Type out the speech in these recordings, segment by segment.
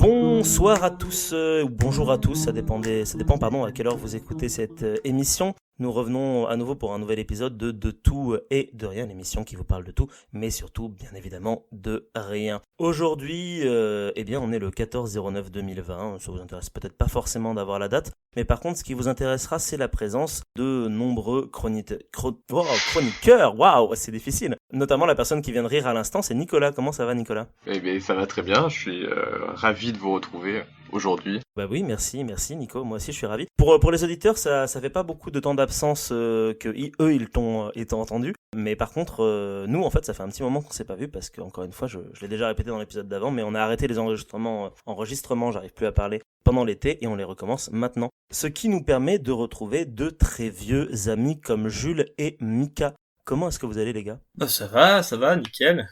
Bonsoir à tous, ou bonjour à tous, ça dépend à quelle heure vous écoutez cette émission. Nous revenons à nouveau pour un nouvel épisode de Tout et de Rien, l'émission qui vous parle de tout, mais surtout, bien évidemment, de rien. Aujourd'hui, on est le 14/09/2020, ça vous intéresse peut-être pas forcément d'avoir la date, mais par contre, ce qui vous intéressera, c'est la présence de nombreux chroniqueurs, waouh, c'est difficile. Notamment la personne qui vient de rire à l'instant, c'est Nicolas. Comment ça va, Nicolas ? Eh bien, ça va très bien, je suis ravi de vous retrouver aujourd'hui. Bah oui, merci Nico, moi aussi je suis ravi. Pour les auditeurs, ça fait pas beaucoup de temps d'absence ils t'ont entendu, mais par contre, nous en fait ça fait un petit moment qu'on s'est pas vu parce que encore une fois, je l'ai déjà répété dans l'épisode d'avant, mais on a arrêté les enregistrements, j'arrive plus à parler, pendant l'été et on les recommence maintenant. Ce qui nous permet de retrouver deux très vieux amis comme Jules et Mika. Comment est-ce que vous allez les gars ? Ça va, nickel.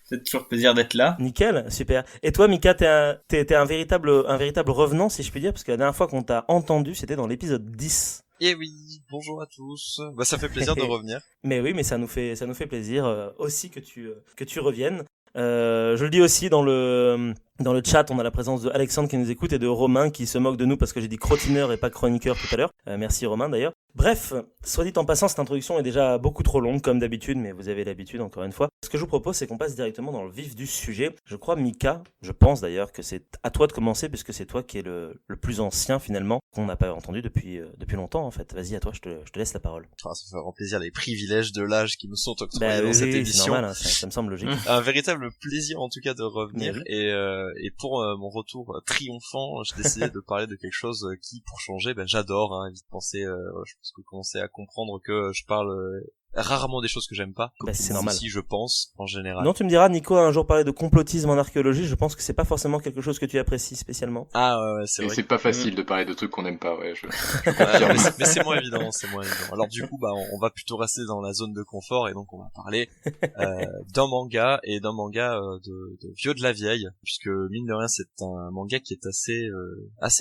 C'est toujours plaisir d'être là. Nickel, super. Et toi, Mika, t'es un véritable revenant, si je puis dire, parce que la dernière fois qu'on t'a entendu, c'était dans l'épisode 10. Eh oui, bonjour à tous. Ça fait plaisir de revenir. Mais oui, mais ça nous fait plaisir aussi que tu reviennes. Je le dis aussi dans le chat, on a la présence de Alexandre qui nous écoute et de Romain qui se moque de nous parce que j'ai dit crottineur et pas chroniqueur tout à l'heure. Merci Romain d'ailleurs. Bref, soit dit en passant, cette introduction est déjà beaucoup trop longue comme d'habitude, mais vous avez l'habitude encore une fois. Ce que je vous propose, c'est qu'on passe directement dans le vif du sujet. Je crois, Mika, je pense d'ailleurs que c'est à toi de commencer puisque c'est toi qui es le plus ancien finalement, qu'on n'a pas entendu depuis longtemps en fait. Vas-y, à toi, je te laisse la parole. Ça fait vraiment plaisir, les privilèges de l'âge qui me sont octroyés dans cette émission. C'est normal, hein, ça me semble logique. Un véritable plaisir en tout cas de revenir et pour mon retour triomphant, j'ai décidé de parler de quelque chose qui, pour changer, j'adore. Hein, vite penser, je pense que vous commencez à comprendre que je parle rarement des choses que j'aime pas. C'est normal. Si je pense en général. Non, tu me diras, Nico a un jour parlé de complotisme en archéologie. Je pense que c'est pas forcément quelque chose que tu apprécies spécialement. Ah ouais, c'est vrai. Et c'est pas facile de parler de trucs qu'on n'aime pas, ouais. Je confirme. Mais c'est moins évident, Alors du coup, on va plutôt rester dans la zone de confort et donc on va parler d'un manga de vieux de la vieille, puisque mine de rien, c'est un manga qui est assez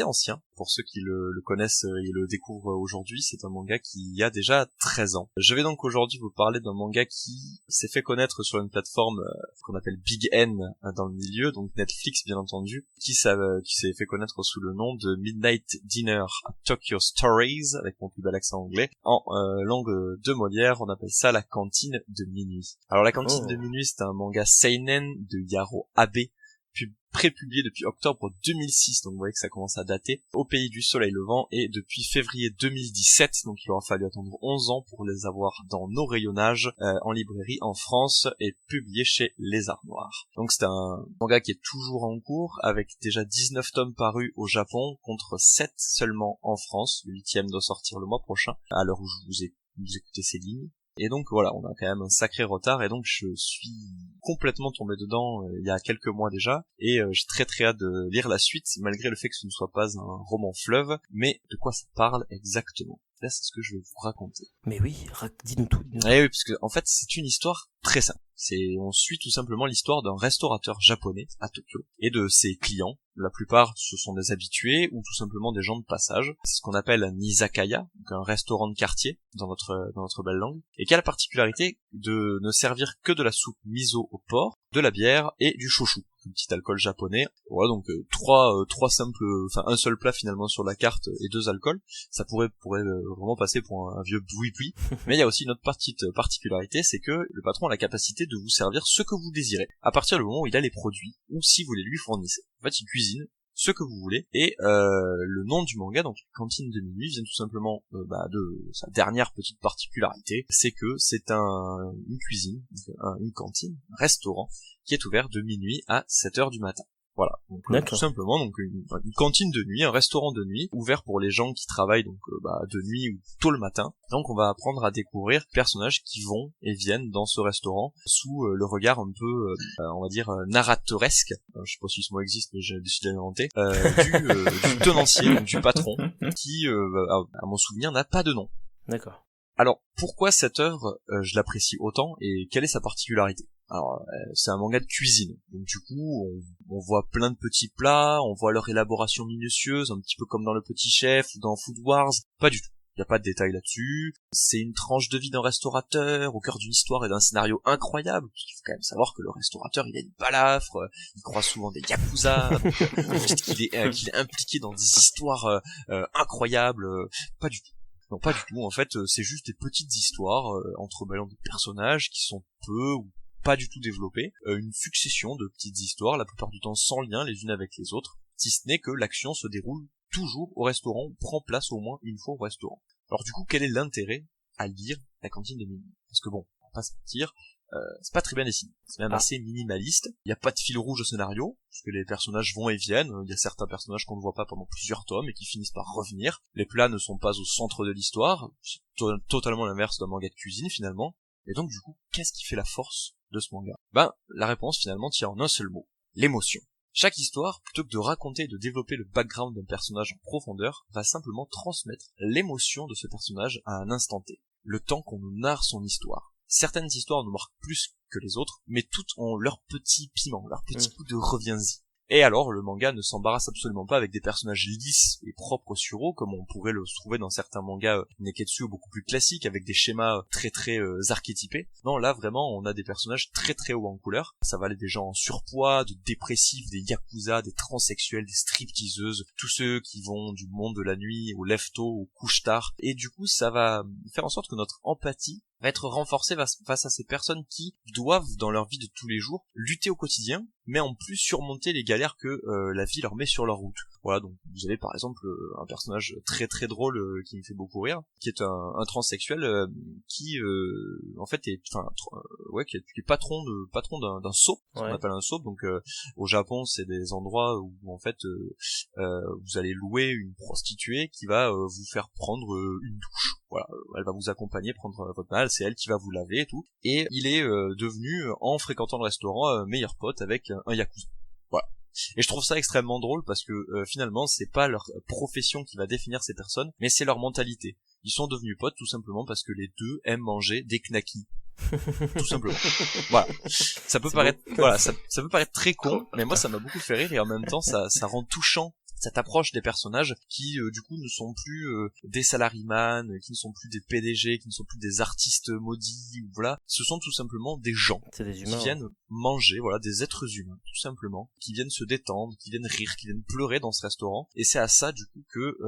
ancien. Pour ceux qui le connaissent et le découvrent aujourd'hui, c'est un manga qui a déjà 13 ans. Je vais donc aujourd'hui vous parler d'un manga qui s'est fait connaître sur une plateforme qu'on appelle Big N dans le milieu, donc Netflix bien entendu, qui s'est fait connaître sous le nom de Midnight Dinner at Tokyo Stories, avec mon plus bel accent anglais. En langue de Molière, on appelle ça la cantine de minuit. Alors la cantine de minuit, c'est un manga seinen de Yaro Abe, pré-publié depuis octobre 2006, donc vous voyez que ça commence à dater, au pays du soleil levant, et depuis février 2017, donc il aura fallu attendre 11 ans pour les avoir dans nos rayonnages en librairie en France et publié chez Les Arts Noirs. Donc c'est un manga qui est toujours en cours, avec déjà 19 tomes parus au Japon, contre 7 seulement en France. Le 8e doit sortir le mois prochain, à l'heure où vous écoutez ces lignes. Et donc voilà, on a quand même un sacré retard et donc je suis complètement tombé dedans il y a quelques mois déjà et j'ai très hâte de lire la suite malgré le fait que ce ne soit pas un roman fleuve. Mais de quoi ça parle exactement ? Là, c'est ce que je vais vous raconter. Mais oui, dis-nous tout. Eh oui, parce que en fait, c'est une histoire très simple. On suit tout simplement l'histoire d'un restaurateur japonais à Tokyo et de ses clients. La plupart, ce sont des habitués ou tout simplement des gens de passage. C'est ce qu'on appelle un izakaya, donc un restaurant de quartier dans notre belle langue, et qui a la particularité de ne servir que de la soupe miso au porc, de la bière et du shochu, un petit alcool japonais. Voilà, donc trois simples, un seul plat finalement sur la carte et 2 alcools. Ça pourrait vraiment passer pour un vieux boui-boui. Mais il y a aussi une autre petite particularité, c'est que le patron a la capacité de vous servir ce que vous désirez, à partir du moment où il a les produits, ou si vous les lui fournissez. En fait, il cuisine ce que vous voulez, et le nom du manga, donc Cantine de minuit, vient tout simplement de sa dernière petite particularité, c'est que c'est une cuisine, une cantine, un restaurant, qui est ouvert de minuit à 7h du matin. Voilà, donc tout simplement une cantine de nuit, un restaurant de nuit, ouvert pour les gens qui travaillent de nuit ou tôt le matin. Donc on va apprendre à découvrir les personnages qui vont et viennent dans ce restaurant sous le regard un peu, on va dire, narratoresque, je sais pas si ce mot existe mais j'ai décidé de l'inventer, du tenancier, donc du patron, qui, à mon souvenir, n'a pas de nom. D'accord. Alors, pourquoi cette œuvre, je l'apprécie autant et quelle est sa particularité ? Alors, c'est un manga de cuisine, donc du coup, on voit plein de petits plats, on voit leur élaboration minutieuse, un petit peu comme dans Le Petit Chef ou dans Food Wars. Pas du tout. Il y a pas de détails là-dessus. C'est une tranche de vie d'un restaurateur au cœur d'une histoire et d'un scénario incroyable. Il faut quand même savoir que le restaurateur, il a une balafre, il croise souvent des yakuza, qu'il est impliqué dans des histoires incroyables. Pas du tout. Non, pas du tout. En fait, c'est juste des petites histoires entremêlant des personnages qui sont peu ou pas du tout développés. Une succession de petites histoires, la plupart du temps sans lien les unes avec les autres, si ce n'est que l'action se déroule toujours au restaurant, ou prend place au moins une fois au restaurant. Alors du coup, quel est l'intérêt à lire La cantine de minuit? Parce que bon, on va pas se mentir, c'est pas très bien dessiné. C'est même assez minimaliste. Il n'y a pas de fil rouge au scénario, parce que les personnages vont et viennent. Il y a certains personnages qu'on ne voit pas pendant plusieurs tomes et qui finissent par revenir. Les plats ne sont pas au centre de l'histoire. C'est totalement l'inverse d'un manga de cuisine finalement. Et donc du coup, qu'est-ce qui fait la force de ce manga? La réponse finalement tient en un seul mot. L'émotion. Chaque histoire, plutôt que de raconter et de développer le background d'un personnage en profondeur, va simplement transmettre l'émotion de ce personnage à un instant T. Le temps qu'on nous narre son histoire. Certaines histoires nous marquent plus que les autres, mais toutes ont leur petit piment, leur petit coup de reviens-y. Et alors, le manga ne s'embarrasse absolument pas avec des personnages lisses et propres sur eux, comme on pourrait le trouver dans certains mangas neketsu beaucoup plus classiques, avec des schémas très archétypés. Non, là, vraiment, on a des personnages très hauts en couleur. Ça va aller des gens en surpoids, de dépressifs, des yakuza, des transsexuels, des stripteaseuses, tous ceux qui vont du monde de la nuit au lève-tôt, au couche-tard. Et du coup, ça va faire en sorte que notre empathie va être renforcée face à ces personnes qui doivent, dans leur vie de tous les jours, lutter au quotidien, mais en plus surmonter les galères que la vie leur met sur leur route. Voilà, donc vous avez par exemple un personnage très drôle qui me fait beaucoup rire, qui est un transsexuel qui en fait est qui est patron d'un soap, ce qu'on appelle un soap. Donc au Japon, c'est des endroits où en fait vous allez louer une prostituée qui va vous faire prendre une douche. Voilà, elle va vous accompagner, prendre votre balle, c'est elle qui va vous laver et tout. Et il est devenu, en fréquentant le restaurant, meilleur pote avec un yakuza. Voilà. Et je trouve ça extrêmement drôle parce que finalement, c'est pas leur profession qui va définir ces personnes, mais c'est leur mentalité. Ils sont devenus potes tout simplement parce que les deux aiment manger des knackis. Tout simplement. Voilà. Ça peut paraître, ça peut paraître très con, mais moi ça m'a beaucoup fait rire et en même temps ça rend touchant cette approche des personnages qui du coup ne sont plus des salaryman, qui ne sont plus des PDG, qui ne sont plus des artistes maudits, voilà. Ce sont tout simplement des gens des humains, qui viennent manger, voilà, des êtres humains, tout simplement, qui viennent se détendre, qui viennent rire, qui viennent pleurer dans ce restaurant. Et c'est à ça du coup que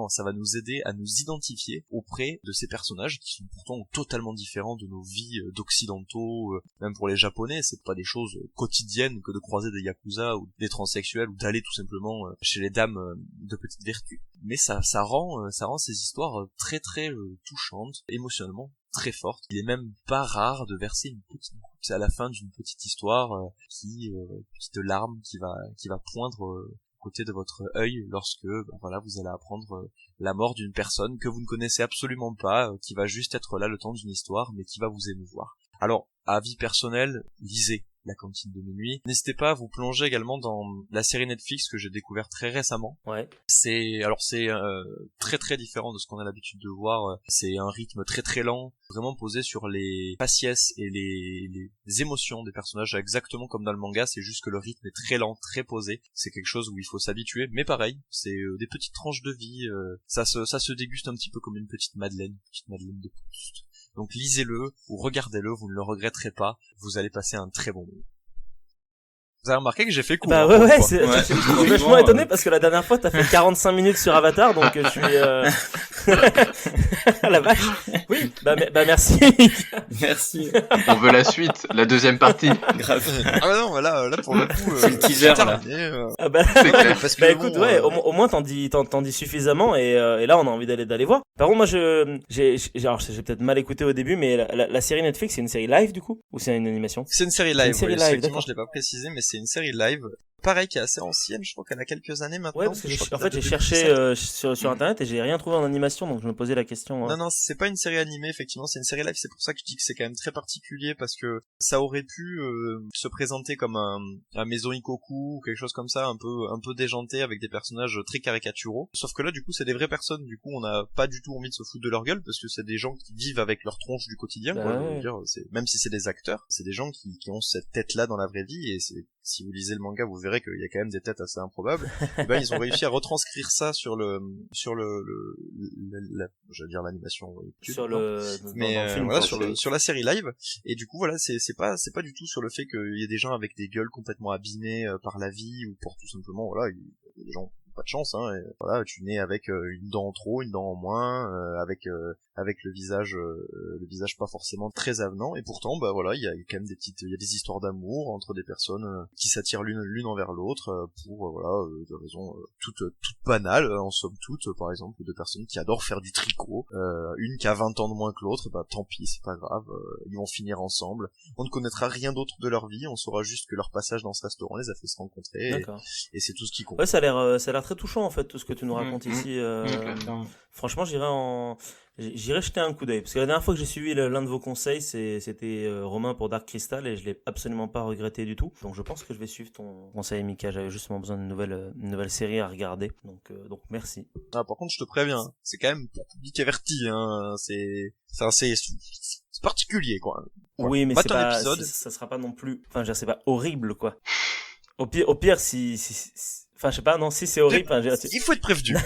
ça va nous aider à nous identifier auprès de ces personnages qui sont pourtant totalement différents de nos vies d'occidentaux, même pour les japonais, c'est pas des choses quotidiennes que de croiser des yakuza ou des transsexuels ou d'aller tout simplement chez les dames de petite vertu. Mais ça rend ces histoires très touchantes, émotionnellement très fortes. Il est même pas rare de verser une petite goutte à la fin d'une petite histoire une petite larme qui va poindre côté de votre œil lorsque vous allez apprendre la mort d'une personne que vous ne connaissez absolument pas, qui va juste être là le temps d'une histoire, mais qui va vous émouvoir. Alors, à avis personnel, lisez La cantine de minuit. N'hésitez pas à vous plonger également dans la série Netflix que j'ai découvert très récemment. Ouais. C'est très différent de ce qu'on a l'habitude de voir. C'est un rythme très lent, vraiment posé sur les faciès et les émotions des personnages, exactement comme dans le manga. C'est juste que le rythme est très lent, très posé. C'est quelque chose où il faut s'habituer, mais pareil, c'est des petites tranches de vie. Ça se déguste un petit peu comme une petite madeleine de Proust. Donc lisez-le ou regardez-le, vous ne le regretterez pas, vous allez passer un très bon moment. Vous avez remarqué que j'ai fait court. Je suis vachement étonné parce que la dernière fois t'as fait 45 minutes sur Avatar, donc je suis la vache. Oui, merci. Merci. On veut la suite, la deuxième partie. Grave. Non, voilà, là pour le coup, c'est le teaser là. C'est clair. Parce que écoute, au moins t'en dis suffisamment et là on a envie d'aller voir. Par contre, moi j'ai peut-être mal écouté au début, mais la série Netflix, c'est une série live du coup ou c'est une animation? C'est une série live. Effectivement, d'accord. Je l'ai pas précisé, mais c'est une série live. Pareil, qui est assez ancienne, je crois qu'elle a quelques années maintenant. Ouais, parce que j'ai cherché sur internet et j'ai rien trouvé en animation, donc je me posais la question. Non, c'est pas une série animée, effectivement, c'est une série live, c'est pour ça que je dis que c'est quand même très particulier, parce que ça aurait pu se présenter comme un Maison Ikoku, ou quelque chose comme ça, un peu déjanté, avec des personnages très caricaturaux. Sauf que là, du coup, c'est des vraies personnes, du coup, on n'a pas du tout envie de se foutre de leur gueule, parce que c'est des gens qui vivent avec leur tronche du quotidien, quoi. Je veux dire, même si c'est des acteurs, c'est des gens qui ont cette tête-là dans la vraie vie, et si vous lisez le manga, vous verrez qu'il y a quand même des têtes assez improbables. Et ben, ils ont réussi à retranscrire ça sur je veux dire l'animation, sur non, mais dans le film, voilà, quoi. sur la série live. Et du coup, voilà, c'est pas du tout sur le fait qu'il y ait des gens avec des gueules complètement abîmées par la vie ou pour tout simplement, voilà, il y a des gens pas de chance, hein, et voilà, tu nais avec une dent en trop, une dent en moins, avec le visage pas forcément très avenant, et pourtant bah voilà, il y a quand même il y a des histoires d'amour entre des personnes qui s'attirent l'une envers l'autre pour voilà, de raisons toutes banales, en somme toute, par exemple deux personnes qui adorent faire du tricot, une qui a 20 ans de moins que l'autre, bah tant pis, c'est pas grave, ils vont finir ensemble, on ne connaîtra rien d'autre de leur vie, on saura juste que leur passage dans ce restaurant les a fait se rencontrer, et c'est tout ce qui compte. Ouais, ça a l'air très touchant en fait, tout ce que tu nous racontes ici. Franchement, j'irai jeter un coup d'œil, parce que la dernière fois que j'ai suivi l'un de vos conseils, c'était Romain pour Dark Crystal, et je l'ai absolument pas regretté du tout. Donc je pense que je vais suivre ton conseil, Mika. J'avais justement besoin d'une nouvelle série à regarder. Donc merci. Ah, par contre, je te préviens, c'est quand même pour public averti, hein. C'est particulier, quoi. Oui, mais ça sera pas non plus. Enfin, je veux dire, c'est pas horrible, quoi. Au pire, si enfin, je sais pas, non, si c'est horrible. Il faut être prévenu. Il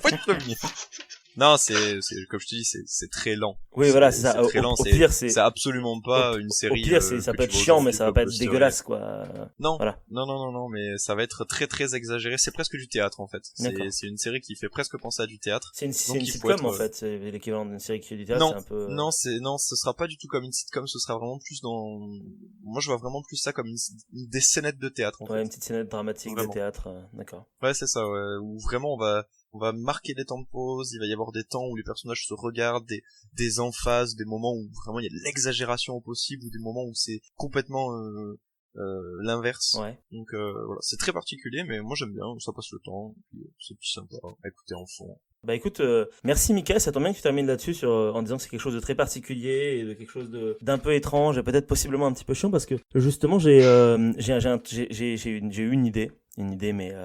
faut être prévenu. Non, c'est comme je te dis, c'est très lent. Oui, voilà, c'est ça. Très lent. Au pire, c'est absolument pas une série. Au pire, ça peut être chiant, mais ça va pas être dégueulasse, quoi. Non. Voilà. Non, mais ça va être très très exagéré. C'est presque du théâtre, en fait. C'est une série qui fait presque penser à du théâtre. C'est une sitcom, en fait. C'est l'équivalent d'une série qui fait du théâtre. Non, c'est un peu... non, ce sera pas du tout comme une sitcom. Ce sera vraiment plus moi, je vois vraiment plus ça comme des scénettes de théâtre, en fait. Ouais, une petite scénette dramatique de théâtre. D'accord. Ouais, c'est ça. Ouais. Où vraiment on va marquer des temps de pause, il va y avoir des temps où les personnages se regardent, des emphases, des moments où vraiment il y a de l'exagération au possible, ou des moments où c'est complètement l'inverse. Ouais. Donc voilà, c'est très particulier, mais moi j'aime bien, ça passe le temps, c'est plus sympa à écouter en fond. Bah écoute, merci Mickaël, ça tombe bien que tu termines là-dessus en disant que c'est quelque chose de très particulier et de quelque chose d'un peu étrange et peut-être possiblement un petit peu chiant, parce que justement j'ai eu une idée, mais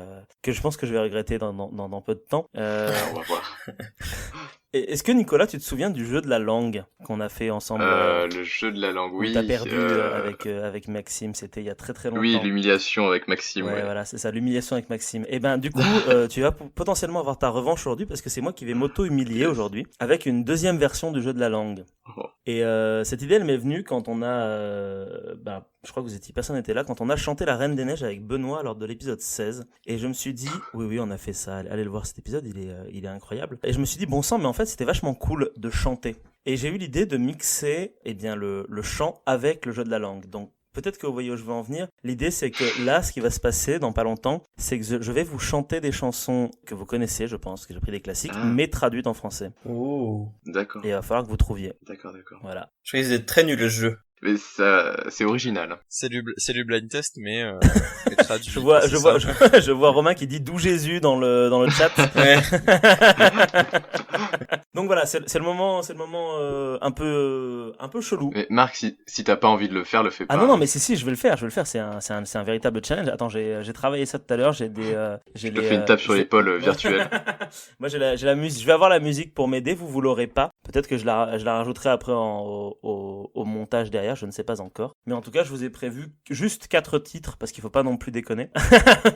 que je pense que je vais regretter dans peu de temps. On va voir. Est-ce que Nicolas, tu te souviens du jeu de la langue qu'on a fait ensemble? Le jeu de la langue, oui. T'as perdu avec Maxime, c'était il y a très très longtemps. Oui, l'humiliation avec Maxime. Ouais, voilà, c'est ça, l'humiliation avec Maxime. Et ben du coup, tu vas potentiellement avoir ta revanche aujourd'hui, parce que c'est moi qui vais m'auto-humilier aujourd'hui avec une deuxième version du jeu de la langue. Oh. Et cette idée, elle m'est venue quand on a, je crois que personne n'était là, quand on a chanté La Reine des Neiges avec Benoît lors de l'épisode 16. Et je me suis dit, oui, on a fait ça. Allez le voir, cet épisode, il est incroyable. Et je me suis dit, bon sang, mais en fait, c'était vachement cool de chanter. Et j'ai eu l'idée de mixer, le chant avec le jeu de la langue. Donc, peut-être que vous voyez où je veux en venir. L'idée, c'est que là, ce qui va se passer dans pas longtemps, c'est que je vais vous chanter des chansons que vous connaissez, je pense, que j'ai pris des classiques, mais traduites en français. Oh. D'accord. Et il va falloir que vous trouviez. D'accord. Voilà. Je risque d'être très nul le jeu. Mais ça, c'est original. C'est du blind test, mais traduit. Je vois Romain qui dit d'où Jésus dans le chat. Ouais. Donc voilà, c'est le moment un peu chelou. Mais Marc, si t'as pas envie de le faire, le fais pas. Ah non, mais si, je vais le faire. C'est un véritable challenge. Attends, j'ai travaillé ça tout à l'heure. Je te fais une tape sur l'épaule virtuelle. Moi, j'ai la musique. Je vais avoir la musique pour m'aider. Vous l'aurez pas. Peut-être que je la rajouterai après au montage derrière. Je ne sais pas encore. Mais en tout cas, je vous ai prévu juste 4 titres parce qu'il faut pas non plus déconner.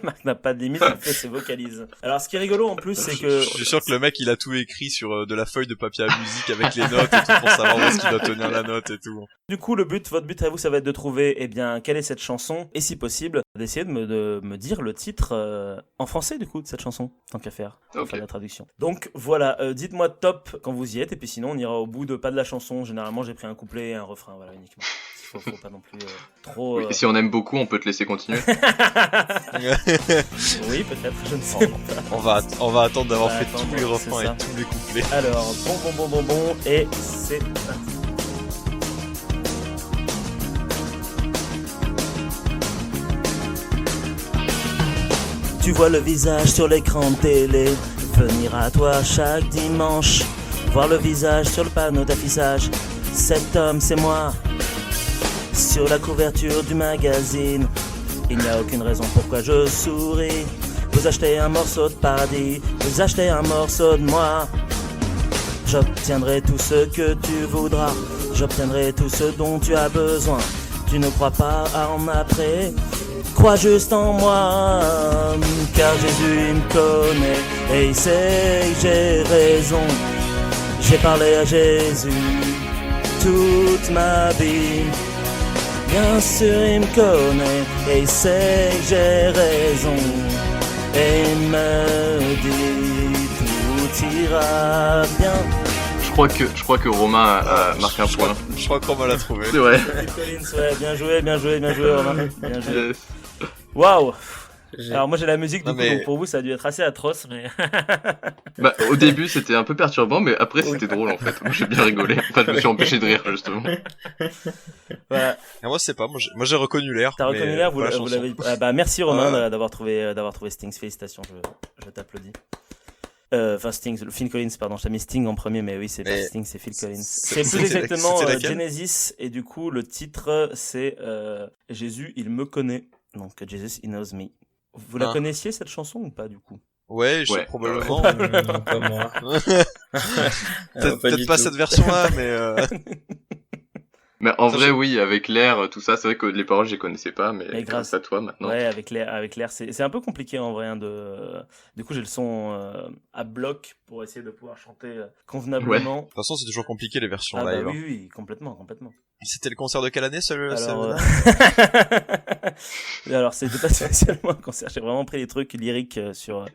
Marc n'a pas de limite. Il fait ses vocalises. Alors, ce qui est rigolo en plus, c'est que je suis sûr que le mec, il a tout écrit sur de la feuille de papier à musique avec les notes et tout pour savoir où est-ce qu'il doit tenir la note et tout. Du coup, votre but à vous, ça va être de trouver, quelle est cette chanson, et si possible, d'essayer de me dire le titre en français, du coup, de cette chanson, tant qu'à faire, pour faire la traduction. Donc, voilà, dites-moi top quand vous y êtes, et puis sinon, on ira au bout pas de la chanson. Généralement, j'ai pris un couplet et un refrain, voilà, uniquement. Faut pas non plus trop... Oui, si on aime beaucoup, on peut te laisser continuer. Oui, peut-être, je ne sais pas. On va attendre d'avoir fait tous les refrains et tous les couplets. Alors, bon, et c'est parti. Tu vois le visage sur l'écran de télé, venir à toi chaque dimanche, voir le visage sur le panneau d'affichage. Cet homme, c'est moi. Sur la couverture du magazine, il n'y a aucune raison pourquoi je souris. Vous achetez un morceau de paradis, vous achetez un morceau de moi. J'obtiendrai tout ce que tu voudras, j'obtiendrai tout ce dont tu as besoin. tu ne crois pas en après. Crois juste en moi, car Jésus il me connaît et il sait que j'ai raison. J'ai parlé à Jésus toute ma vie. Bien sûr il me connaît et il sait que j'ai raison. Et il me dit tout ira bien. Je crois que Romain a marqué un point. Je crois qu'on va la trouver. C'est vrai. Ouais, bien joué Romain. Bien joué. Yes. Waouh. Alors moi j'ai la musique du Non, coup, mais- donc pour vous ça a dû être assez atroce mais... Bah, au début, c'était un peu perturbant, mais après, c'était drôle, en fait. Moi, j'ai bien rigolé. Enfin, je me suis empêché de rire, justement. Voilà. Et moi, c'est pas. Moi, j'ai reconnu l'air. T'as mais reconnu l'air, vous pas la chanson. l'avez... Ah, bah merci Romain Ouais. d'avoir trouvé Stings, félicitations, je t'applaudis. Enfin Sting, Phil Collins, pardon, je t'ai mis Sting en premier, mais oui, c'est pas Mais Sting, c'est Phil Collins. c'est- C'est plus c'était exactement c'était laquelle Genesis, et du coup, le titre, c'est Jésus, il me connaît. Donc, Jesus, he knows me. Vous la Ah. connaissiez, cette chanson, ou pas, du coup? Ouais, Ouais. probablement. Non, pas moi. Peut-être du pas tout. cette version-là, mais Mais en Ça, vrai, je- oui, avec l'air, tout ça, c'est vrai que les paroles, je les connaissais pas, mais Mais grâce grâce. à toi, maintenant. Ouais, avec l'air, c'est un peu compliqué en vrai. Du coup, j'ai le son à bloc pour essayer de pouvoir chanter convenablement. de toute façon, c'est toujours compliqué les versions Ah bah live. oui, oui, complètement. C'était le concert de quelle année, celui-là Alors c'était pas spécialement un concert. J'ai vraiment pris les trucs lyriques sur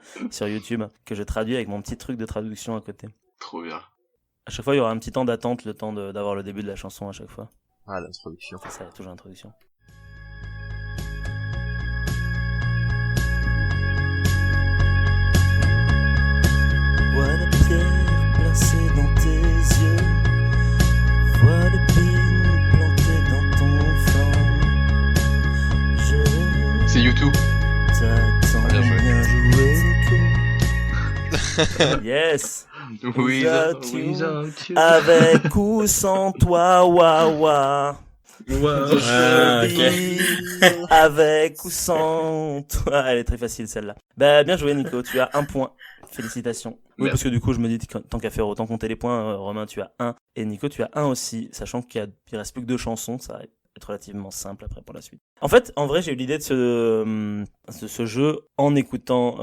YouTube que je traduis avec mon petit truc de traduction à côté. Trop bien. À chaque fois, il y aura un petit temps d'attente, le temps d'avoir le début de la chanson à chaque fois. Ah, l'introduction. C'est ça, il y a toujours l'introduction. Vois la pierre placée dans tes yeux. Vois l'épine plantée dans ton flanc. Je C'est YouTube. t'attends. Bien joué. Bien joué, Nico. Yes. Without you. you. Avec ou sans toi, waouh. Ah, ok. Avec ou sans toi. Elle est très facile celle-là. Bah bien joué Nico, tu as 1 point. Félicitations. Oui, Merci. parce que du coup je me dis tant qu'à faire autant compter les points, Romain tu as 1 et Nico tu as 1 aussi, sachant qu'il reste plus que 2 chansons, ça va être relativement simple après pour la suite. En fait, en vrai j'ai eu l'idée de ce jeu en écoutant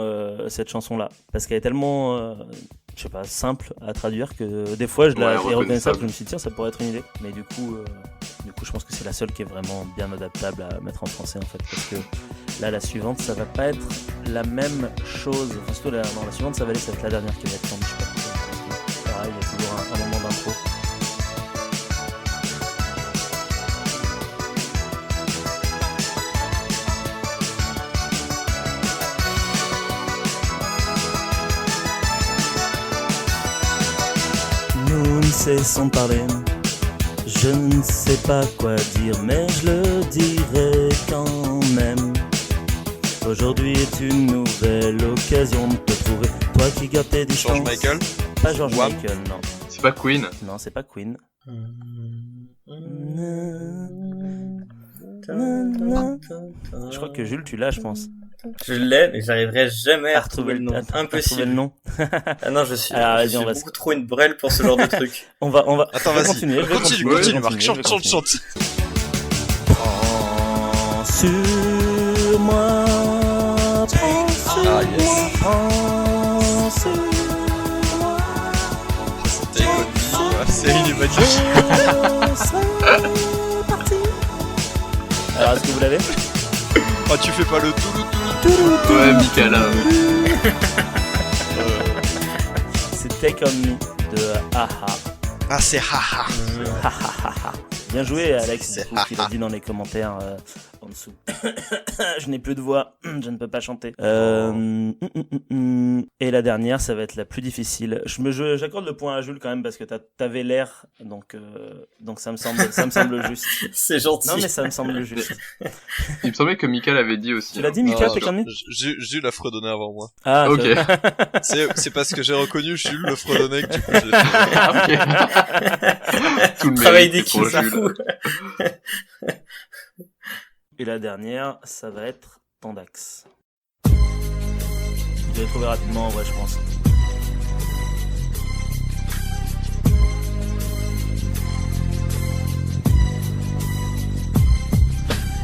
cette chanson-là, parce qu'elle est tellement je sais pas, simple à traduire que des fois je la Ouais, et reconnaissable, reconnaissable. je me suis dit tiens ça pourrait être une idée, mais du coup je pense que c'est la seule qui est vraiment bien adaptable à mettre en français en fait, parce que là la suivante ça va pas être la même chose, enfin surtout la suivante ça va être la dernière qui va être tendue, je sais pas pourquoi, parce que, pareil il y a toujours un moment d'intro. Nous ne cessons de parler. Je ne sais pas quoi dire, mais je le dirai quand même. Aujourd'hui est une nouvelle occasion de te trouver. Toi qui gardes tes distances. George Michael. Pas George Wham. Michael, non. C'est pas Queen. Non, c'est pas Queen. Je crois que Jules, tu l'as, je pense. Je l'ai, mais j'arriverai jamais à À retrouver le nom. à retrouver le Impossible. nom. Ah non, je suis, Alors, je vas-y, suis on va beaucoup trop une brêle pour ce genre de truc. On va Attends, je vais vas-y. continuer, je vais Continue, continuer, je vais Marc. continuer, Chante, je vais chante, continuer. chante. Prends sur moi, prends sur Ah, yes. moi, prends sur moi. C'était connu. C'est une image. Je serai parti. Alors, est-ce que vous l'avez? Ah, tu fais pas le tout. Ouais, Michala. C'est Take On Me de Aha. Ah, c'est haha. Bien joué Alex, C'est du coup, qui l'a dit dans les commentaires en dessous. Je n'ai plus de voix, je ne peux pas chanter. Et la dernière, ça va être la plus difficile. J'accorde le point à Jules quand même parce que t'avais l'air, donc ça me semble juste. C'est gentil. Non mais ça me semble juste. Il me semblait que Mika l'avait dit aussi. Tu l'as dit Mika, Take On Me? Jules l'a fredonné avant moi. Ah, Ok. C'est parce que j'ai reconnu Jules le fredonné que du coup je l'ai fait. Ok. Tout le Travail mérite d'équipe, pour ça Jules. fout. Et la dernière, ça va être Tandax. Vous allez trouver rapidement, ouais, je pense.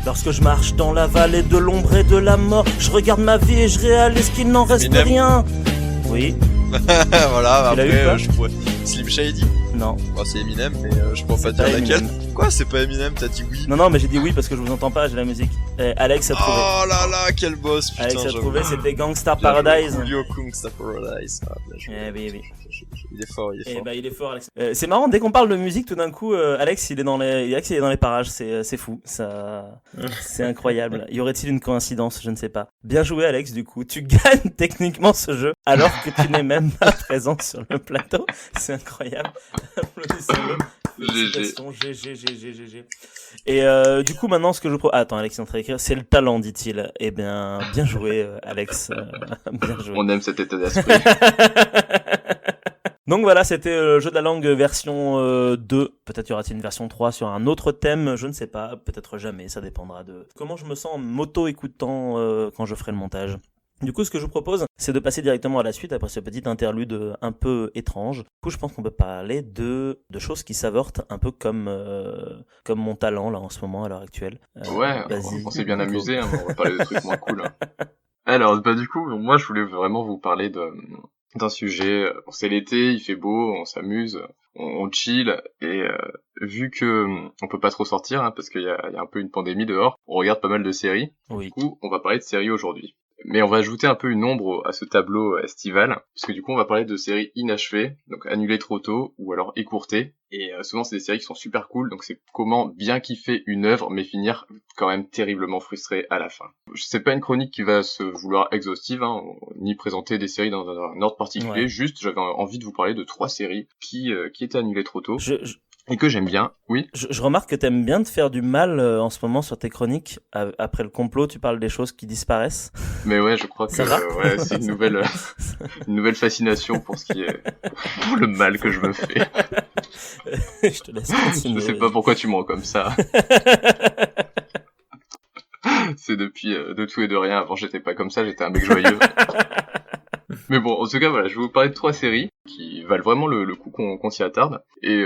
Lorsque je marche dans la vallée de l'ombre et de la mort, je regarde ma vie et je réalise qu'il n'en reste Eminem. rien. Oui, Voilà, Tu l'as eu, après, toi je pourrais... Slim Shady. non. Bon, c'est Eminem, mais je pourrais pas C'est dire pas laquelle. Eminem. Quoi, c'est pas Eminem, t'as dit oui. Non, mais j'ai dit oui parce que je vous entends pas, j'ai la musique. Alex a trouvé. Oh là là, quel boss, putain. Alex a j'avoue. trouvé, c'était Gangsta Bien joué, Paradise. Julio Gangsta Paradise. Ah, bien joué. Eh oui, oui. Il est fort, il est Eh fort. bah il est fort Alex. C'est marrant, dès qu'on parle de musique, tout d'un coup, Alex il est dans les parages, c'est fou, ça, c'est incroyable. Y aurait-il une coïncidence, je ne sais pas. Bien joué Alex, du coup, tu gagnes techniquement ce jeu alors que tu n'es même pas présent sur le plateau, c'est incroyable. Applaudissons-le. Félicitations, GG. Et du coup maintenant ce que je propose, attends Alex est en train d'écrire, c'est le talent dit-il. Eh bien joué Alex, bien joué. On aime cet état d'esprit. Donc voilà, c'était le jeu de la langue version 2. Peut-être y aura-t-il une version 3 sur un autre thème, je ne sais pas. Peut-être jamais, ça dépendra de comment je me sens en m'auto-écoutant quand je ferai le montage. Du coup, ce que je vous propose, c'est de passer directement à la suite après ce petit interlude un peu étrange. Du coup, je pense qu'on peut parler de choses qui s'avortent un peu comme mon talent là en ce moment à l'heure actuelle. Ouais, Vas-y. on s'est bien amusé, hein, mais on va parler de trucs moins cool. Hein. Alors, du coup, moi je voulais vraiment vous parler d'un sujet. C'est l'été, il fait beau, on s'amuse, on chill, et vu que on peut pas trop sortir, hein, parce qu'il y a un peu une pandémie dehors, on regarde pas mal de séries. Oui. Du coup, on va parler de séries aujourd'hui. Mais on va ajouter un peu une ombre à ce tableau estival, puisque du coup on va parler de séries inachevées, donc annulées trop tôt, ou alors écourtées, et souvent c'est des séries qui sont super cool, donc c'est comment bien kiffer une œuvre, mais finir quand même terriblement frustré à la fin. C'est pas une chronique qui va se vouloir exhaustive, hein, ni présenter des séries dans un ordre particulier, Ouais. juste j'avais envie de vous parler de 3 séries qui étaient annulées trop tôt, Je et que j'aime bien, oui. Je remarque que t'aimes bien te faire du mal en ce moment sur tes chroniques. Après le complot, tu parles des choses qui disparaissent. Mais ouais, je crois que Ça va ouais, c'est une nouvelle fascination pour ce qui est pour le mal que je me fais. Je te laisse continuer. Je sais pas pourquoi tu me rends comme ça. C'est depuis de tout et de rien. Avant, j'étais pas comme ça, j'étais un mec joyeux. Mais bon, en tout cas, voilà, je vais vous parler de 3 séries qui valent vraiment le coup qu'on s'y attarde. Et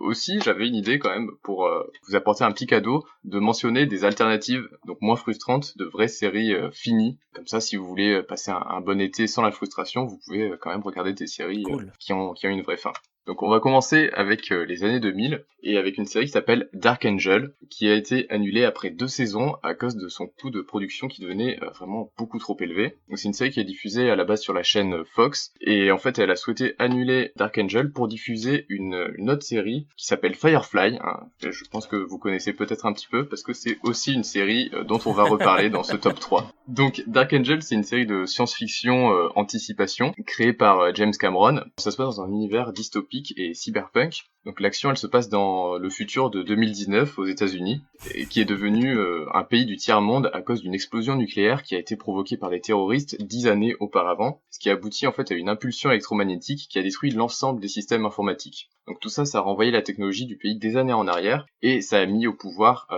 aussi, j'avais une idée quand même pour vous apporter un petit cadeau de mentionner des alternatives, donc moins frustrantes, de vraies séries finies. Comme ça, si vous voulez passer un bon été sans la frustration, vous pouvez quand même regarder des séries Cool. qui ont une vraie fin. Donc on va commencer avec les années 2000 et avec une série qui s'appelle Dark Angel, qui a été annulée après 2 saisons à cause de son coût de production qui devenait vraiment beaucoup trop élevé. Donc c'est une série qui est diffusée à la base sur la chaîne Fox, et en fait elle a souhaité annuler Dark Angel pour diffuser une autre série qui s'appelle Firefly, hein. Je pense que vous connaissez peut-être un petit peu parce que c'est aussi une série dont on va reparler dans ce top 3. Donc Dark Angel, c'est une série de science-fiction anticipation créée par James Cameron. Ça se passe dans un univers dystopique et cyberpunk. Donc l'action elle se passe dans le futur de 2019 aux États-Unis, et qui est devenu un pays du tiers-monde à cause d'une explosion nucléaire qui a été provoquée par des terroristes 10 années auparavant, ce qui aboutit en fait à une impulsion électromagnétique qui a détruit l'ensemble des systèmes informatiques. Donc tout ça, ça a renvoyé la technologie du pays des années en arrière, et ça a mis au pouvoir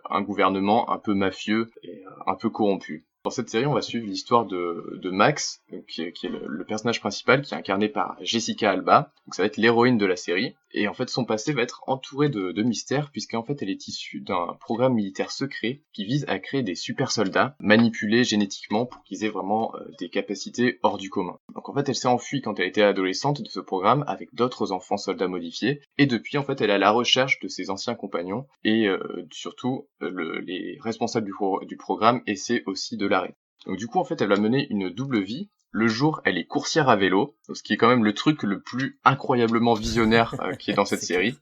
un gouvernement un peu mafieux et un peu corrompu. Dans cette série, on va suivre l'histoire de Max, qui est le personnage principal, qui est incarné par Jessica Alba. Donc ça va être l'héroïne de la série. Et en fait, son passé va être entouré de mystères, puisqu'en fait, elle est issue d'un programme militaire secret qui vise à créer des super soldats manipulés génétiquement pour qu'ils aient vraiment des capacités hors du commun. Donc en fait, elle s'est enfuie quand elle était adolescente de ce programme avec d'autres enfants soldats modifiés. Et depuis, en fait, elle est à la recherche de ses anciens compagnons. Et surtout, les responsables du programme essaient aussi de l'arrêter. Donc du coup, en fait, elle va mener une double vie. Le jour, elle est coursière à vélo, ce qui est quand même le truc le plus incroyablement visionnaire qui est dans cette série.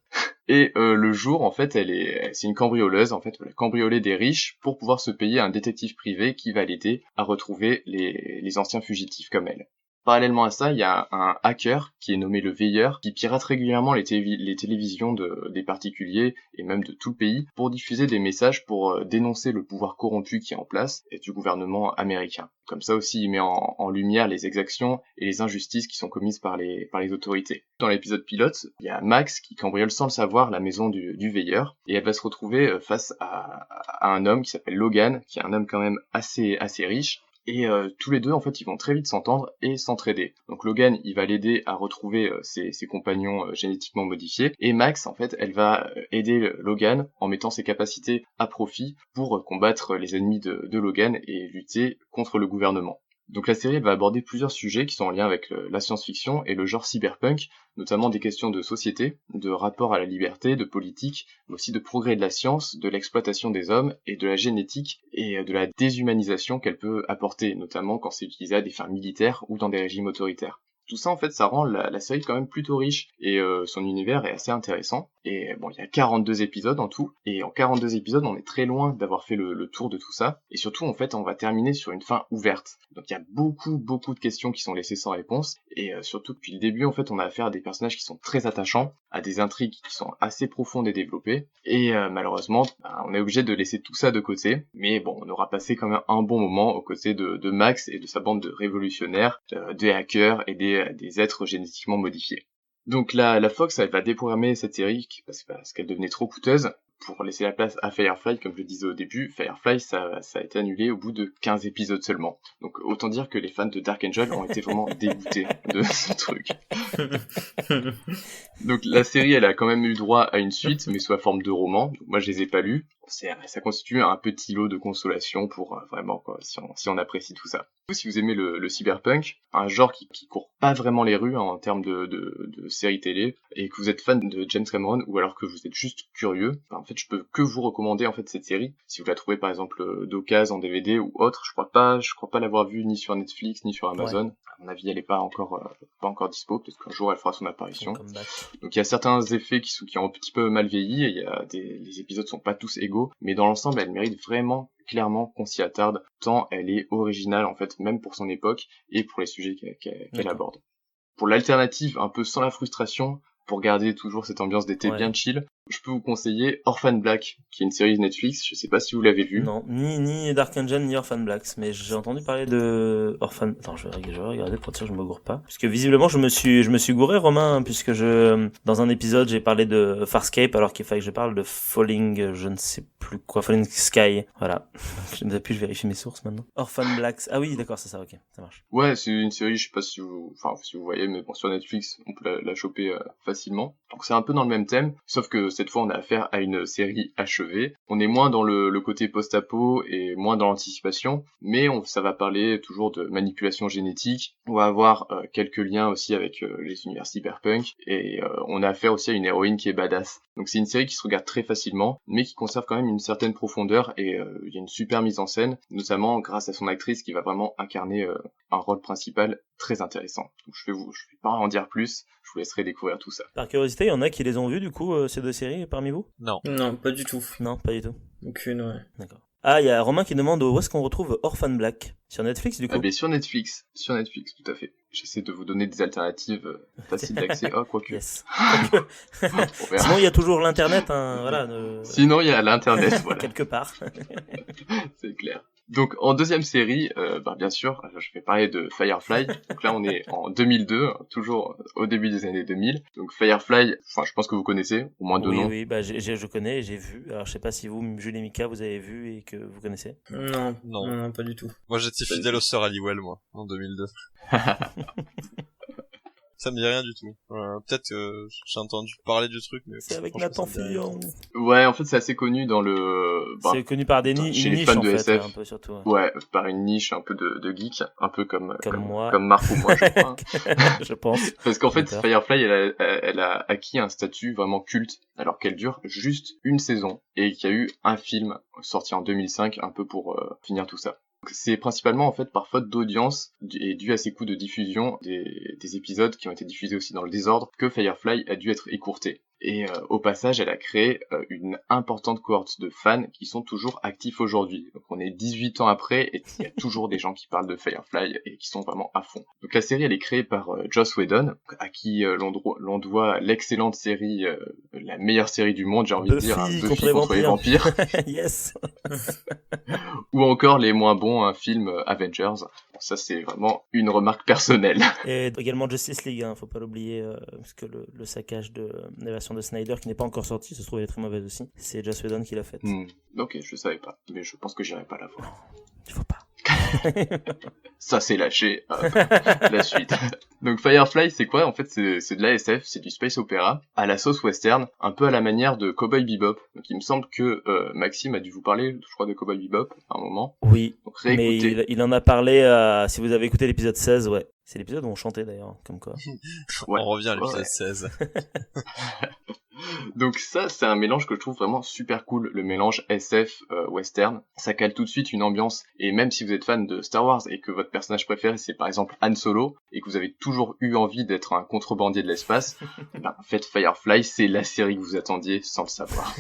Et le jour, en fait, c'est une cambrioleuse, en fait, elle va cambrioler des riches pour pouvoir se payer un détective privé qui va l'aider à retrouver les anciens fugitifs comme elle. Parallèlement à ça, il y a un hacker qui est nommé le Veilleur, qui pirate régulièrement les télévisions des particuliers et même de tout le pays pour diffuser des messages pour dénoncer le pouvoir corrompu qui est en place et du gouvernement américain. Comme ça aussi, il met en lumière les exactions et les injustices qui sont commises par les autorités. Dans l'épisode pilote, il y a Max qui cambriole sans le savoir la maison du Veilleur, et elle va se retrouver face à un homme qui s'appelle Logan, qui est un homme quand même assez riche, et tous les deux en fait ils vont très vite s'entendre et s'entraider. Donc Logan il va l'aider à retrouver ses compagnons génétiquement modifiés, et Max en fait elle va aider Logan en mettant ses capacités à profit pour combattre les ennemis de Logan et lutter contre le gouvernement. Donc la série elle va aborder plusieurs sujets qui sont en lien avec la science-fiction et le genre cyberpunk, notamment des questions de société, de rapport à la liberté, de politique, mais aussi de progrès de la science, de l'exploitation des hommes et de la génétique et de la déshumanisation qu'elle peut apporter, notamment quand c'est utilisé à des fins militaires ou dans des régimes autoritaires. Tout ça en fait ça rend la série quand même plutôt riche et son univers est assez intéressant. Et bon, il y a 42 épisodes en tout, et en 42 épisodes on est très loin d'avoir fait le tour de tout ça, et surtout en fait on va terminer sur une fin ouverte. Donc il y a beaucoup de questions qui sont laissées sans réponse, et surtout depuis le début en fait on a affaire à des personnages qui sont très attachants, à des intrigues qui sont assez profondes et développées, et malheureusement on est obligé de laisser tout ça de côté, mais bon on aura passé quand même un bon moment aux côtés de Max et de sa bande de révolutionnaires, des hackers et des êtres génétiquement modifiés. Donc la Fox elle va déprogrammer cette série parce qu'elle devenait trop coûteuse pour laisser la place à Firefly, comme je le disais au début. Firefly ça a été annulé au bout de 15 épisodes seulement. Donc autant dire que les fans de Dark Angel ont été vraiment dégoûtés de ce truc. Donc la série elle a quand même eu droit à une suite, mais sous la forme de romans. Donc, moi je les ai pas lus. Ça constitue un petit lot de consolation pour vraiment quoi, si on apprécie tout ça. Si vous aimez le cyberpunk, un genre qui court pas vraiment les rues en termes de séries télé, et que vous êtes fan de James Cameron, ou alors que vous êtes juste curieux, en fait je peux que vous recommander en fait cette série. Si vous la trouvez par exemple d'occasion en DVD ou autre, je crois pas l'avoir vue ni sur Netflix ni sur Amazon. Ouais. À mon avis elle est pas encore dispo, peut-être qu'un jour elle fera son apparition. Donc il y a certains effets qui ont un petit peu mal vieilli, et les épisodes sont pas tous égaux, mais dans l'ensemble elle mérite vraiment clairement qu'on s'y attarde, tant elle est originale en fait, même pour son époque et pour les sujets qu'elle aborde. Pour l'alternative un peu sans la frustration, pour garder toujours cette ambiance d'été bien chill, je peux vous conseiller Orphan Black, qui est une série de Netflix, je sais pas si vous l'avez vu. Non, ni Dark Angel ni Orphan Black, mais j'ai entendu parler de Orphan... Attends, je vais regarder pour être sûr que je me gourre pas. Puisque visiblement je me suis gouré, Romain, hein, puisque dans un épisode j'ai parlé de Farscape alors qu'il fallait que je parle de Falling, je ne sais plus quoi, Falling Sky. Voilà. Je ne sais plus, je vérifie mes sources maintenant. Orphan Black, ah oui, d'accord, c'est ça, ok, ça marche. Ouais, c'est une série, je sais pas si vous voyez, mais bon, sur Netflix, on peut la choper facilement. Donc c'est un peu dans le même thème, sauf que cette fois on a affaire à une série achevée. On est moins dans le côté post-apo et moins dans l'anticipation, mais ça va parler toujours de manipulation génétique. On va avoir quelques liens aussi avec les univers cyberpunk, et on a affaire aussi à une héroïne qui est badass. Donc c'est une série qui se regarde très facilement, mais qui conserve quand même une certaine profondeur, et il y a une super mise en scène, notamment grâce à son actrice qui va vraiment incarner un rôle principal très intéressant. Donc je vais pas en dire plus, je vous laisserai découvrir tout ça. Par curiosité, il y en a qui les ont vus du coup, ces deux séries parmi vous ? Non, pas du tout. Non, pas du tout. Aucune, ouais. D'accord. Ah, il y a Romain qui demande où est-ce qu'on retrouve Orphan Black ? Sur Netflix du coup ? Ah ben sur Netflix, tout à fait. J'essaie de vous donner des alternatives faciles d'accès. Ah, quoique. Yes. Sinon, il y a toujours l'internet, hein, voilà. Sinon, il y a l'internet, voilà. Quelque part. C'est clair. Donc en deuxième série, bien sûr, je vais parler de Firefly. Donc là on est en 2002, toujours au début des années 2000. Donc Firefly, je pense que vous connaissez, au moins deux noms. Oui, je connais et j'ai vu. Alors je sais pas si vous, Jules et Mika, vous avez vu et que vous connaissez. Non, pas du tout. Moi j'étais fidèle aux sœurs Halliwell, moi, en 2002. Ça me dit rien du tout. Peut-être que j'ai entendu parler du truc, mais... C'est avec Nathan Fillion. Ouais, en fait, c'est assez connu dans le... c'est connu par des chez les fans de SF. Un peu surtout. Ouais, par une niche un peu de geek, un peu comme moi. Comme Marc ou moi, je crois. Je pense. Parce qu'en fait, Firefly, elle a acquis un statut vraiment culte, alors qu'elle dure juste une saison, et qu'il y a eu un film sorti en 2005, un peu pour finir tout ça. C'est principalement en fait par faute d'audience et dû à ses coûts de diffusion des épisodes qui ont été diffusés aussi dans le désordre que Firefly a dû être écourté. Et au passage, elle a créé une importante cohorte de fans qui sont toujours actifs aujourd'hui. Donc on est 18 ans après et il y a toujours des gens qui parlent de Firefly et qui sont vraiment à fond. Donc la série elle est créée par Joss Whedon, à qui l'on doit l'excellente série, la meilleure série du monde, j'ai envie de dire, Buffy contre les vampires. Yes. Ou encore les moins bons films Avengers. Bon, ça c'est vraiment une remarque personnelle. Et également Justice League, faut pas l'oublier, parce que le saccage de la version de Snyder qui n'est pas encore sortie, ça se trouve elle est très mauvaise aussi. C'est Joss Whedon qui l'a faite. Ok, je savais pas, mais je pense que j'irai pas la voir. Non, il faut pas. Ça s'est lâché. La suite. Donc Firefly, c'est quoi? En fait, c'est de la SF, c'est du space opéra à la sauce western, un peu à la manière de Cowboy Bebop. Donc il me semble que Maxime a dû vous parler, je crois, de Cowboy Bebop à un moment. Oui, Donc mais réécoutez. il en a parlé si vous avez écouté l'épisode 16, ouais. C'est l'épisode où on chantait d'ailleurs, comme quoi. Ouais. On revient à l'épisode Ouais. 16. Donc ça, c'est un mélange que je trouve vraiment super cool, le mélange SF western. Ça cale tout de suite une ambiance, et même si vous êtes fan de Star Wars et que votre personnage préféré c'est par exemple Han Solo, et que vous avez toujours eu envie d'être un contrebandier de l'espace, ben, en fait Firefly c'est la série que vous attendiez sans le savoir.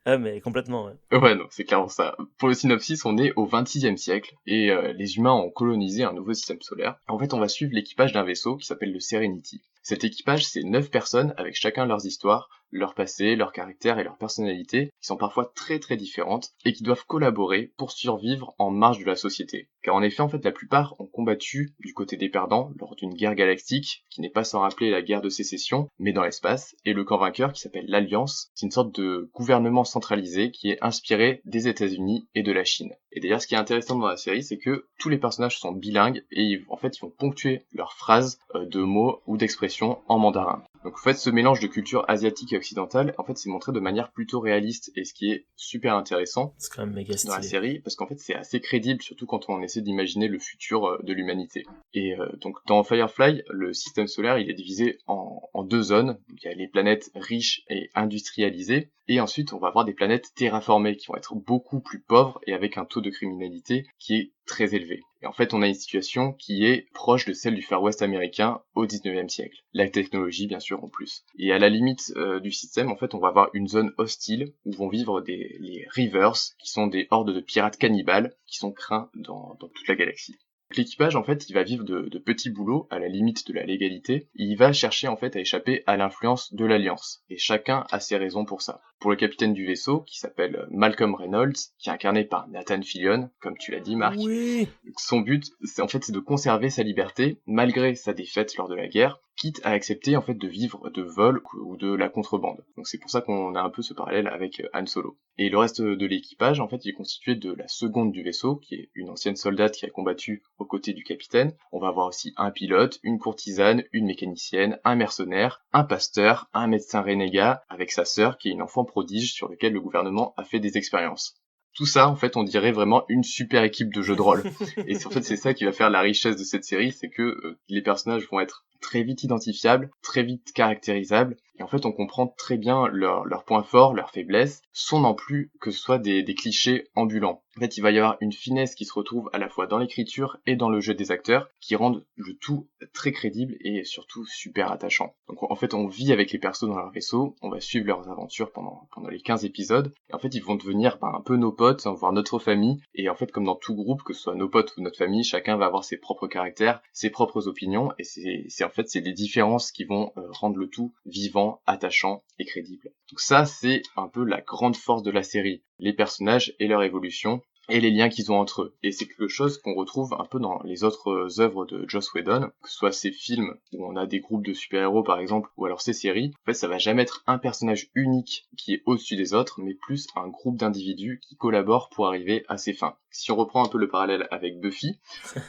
Ah, mais complètement, ouais. Ouais, non, c'est clairement ça. Pour le synopsis, on est au 26e siècle, et les humains ont colonisé un nouveau système solaire. En fait, on va suivre l'équipage d'un vaisseau qui s'appelle le Serenity. Cet équipage, c'est 9 personnes avec chacun leurs histoires, leur passé, leur caractère et leur personnalité, qui sont parfois très très différentes, et qui doivent collaborer pour survivre en marge de la société. Car en effet, en fait, la plupart ont combattu du côté des perdants lors d'une guerre galactique, qui n'est pas sans rappeler la guerre de sécession, mais dans l'espace, et le camp vainqueur qui s'appelle l'Alliance, c'est une sorte de gouvernement centralisé qui est inspiré des États-Unis et de la Chine. Et d'ailleurs, ce qui est intéressant dans la série, c'est que tous les personnages sont bilingues, et en fait, ils vont ponctuer leurs phrases de mots ou d'expressions en mandarin. Donc en fait, ce mélange de culture asiatique et occidentale, en fait, c'est montré de manière plutôt réaliste, et ce qui est super intéressant C'est quand même méga dans la stylé. série, parce qu'en fait, c'est assez crédible, surtout quand on essaie d'imaginer le futur de l'humanité. Et donc dans Firefly, le système solaire, il est divisé en deux zones. Donc il y a les planètes riches et industrialisées, et ensuite on va avoir des planètes terraformées qui vont être beaucoup plus pauvres et avec un taux de criminalité qui est très élevé. Et en fait, on a une situation qui est proche de celle du Far West américain au 19e siècle. La technologie, bien sûr, en plus. Et à la limite du système, en fait, on va avoir une zone hostile où vont vivre les Reavers, qui sont des hordes de pirates cannibales qui sont craints dans toute la galaxie. L'équipage, en fait, il va vivre de petits boulots à la limite de la légalité, et il va chercher, en fait, à échapper à l'influence de l'Alliance. Et chacun a ses raisons pour ça. Pour le capitaine du vaisseau, qui s'appelle Malcolm Reynolds, qui est incarné par Nathan Fillion, comme tu l'as dit, Marc, Oui. son but, c'est de conserver sa liberté, malgré sa défaite lors de la guerre, quitte à accepter, en fait, de vivre de vol ou de la contrebande. Donc c'est pour ça qu'on a un peu ce parallèle avec Han Solo. Et le reste de l'équipage, en fait, il est constitué de la seconde du vaisseau, qui est une ancienne soldate qui a combattu aux côtés du capitaine. On va avoir aussi un pilote, une courtisane, une mécanicienne, un mercenaire, un pasteur, un médecin renégat, avec sa sœur qui est une enfant prodige sur lequel le gouvernement a fait des expériences. Tout ça, en fait, on dirait vraiment une super équipe de jeu de rôle. Et en fait, c'est ça qui va faire la richesse de cette série, c'est que les personnages vont être très vite identifiables, très vite caractérisables, et en fait, on comprend très bien leurs points forts, leurs faiblesses, sans non plus que ce soit des clichés ambulants. En fait, il va y avoir une finesse qui se retrouve à la fois dans l'écriture et dans le jeu des acteurs, qui rendent le tout très crédible et surtout super attachant. Donc en fait, on vit avec les persos dans leur vaisseau, on va suivre leurs aventures pendant les 15 épisodes, et en fait, ils vont devenir un peu nos potes, voire notre famille, et en fait, comme dans tout groupe, que ce soit nos potes ou notre famille, chacun va avoir ses propres caractères, ses propres opinions, et c'est des différences qui vont rendre le tout vivant, attachant et crédible. Donc ça, c'est un peu la grande force de la série, les personnages et leur évolution, et les liens qu'ils ont entre eux. Et c'est quelque chose qu'on retrouve un peu dans les autres œuvres de Joss Whedon, que ce soit ses films où on a des groupes de super-héros par exemple, ou alors ses séries. En fait, ça va jamais être un personnage unique qui est au-dessus des autres, mais plus un groupe d'individus qui collaborent pour arriver à ses fins. Si on reprend un peu le parallèle avec Buffy,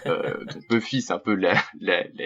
donc Buffy c'est un peu la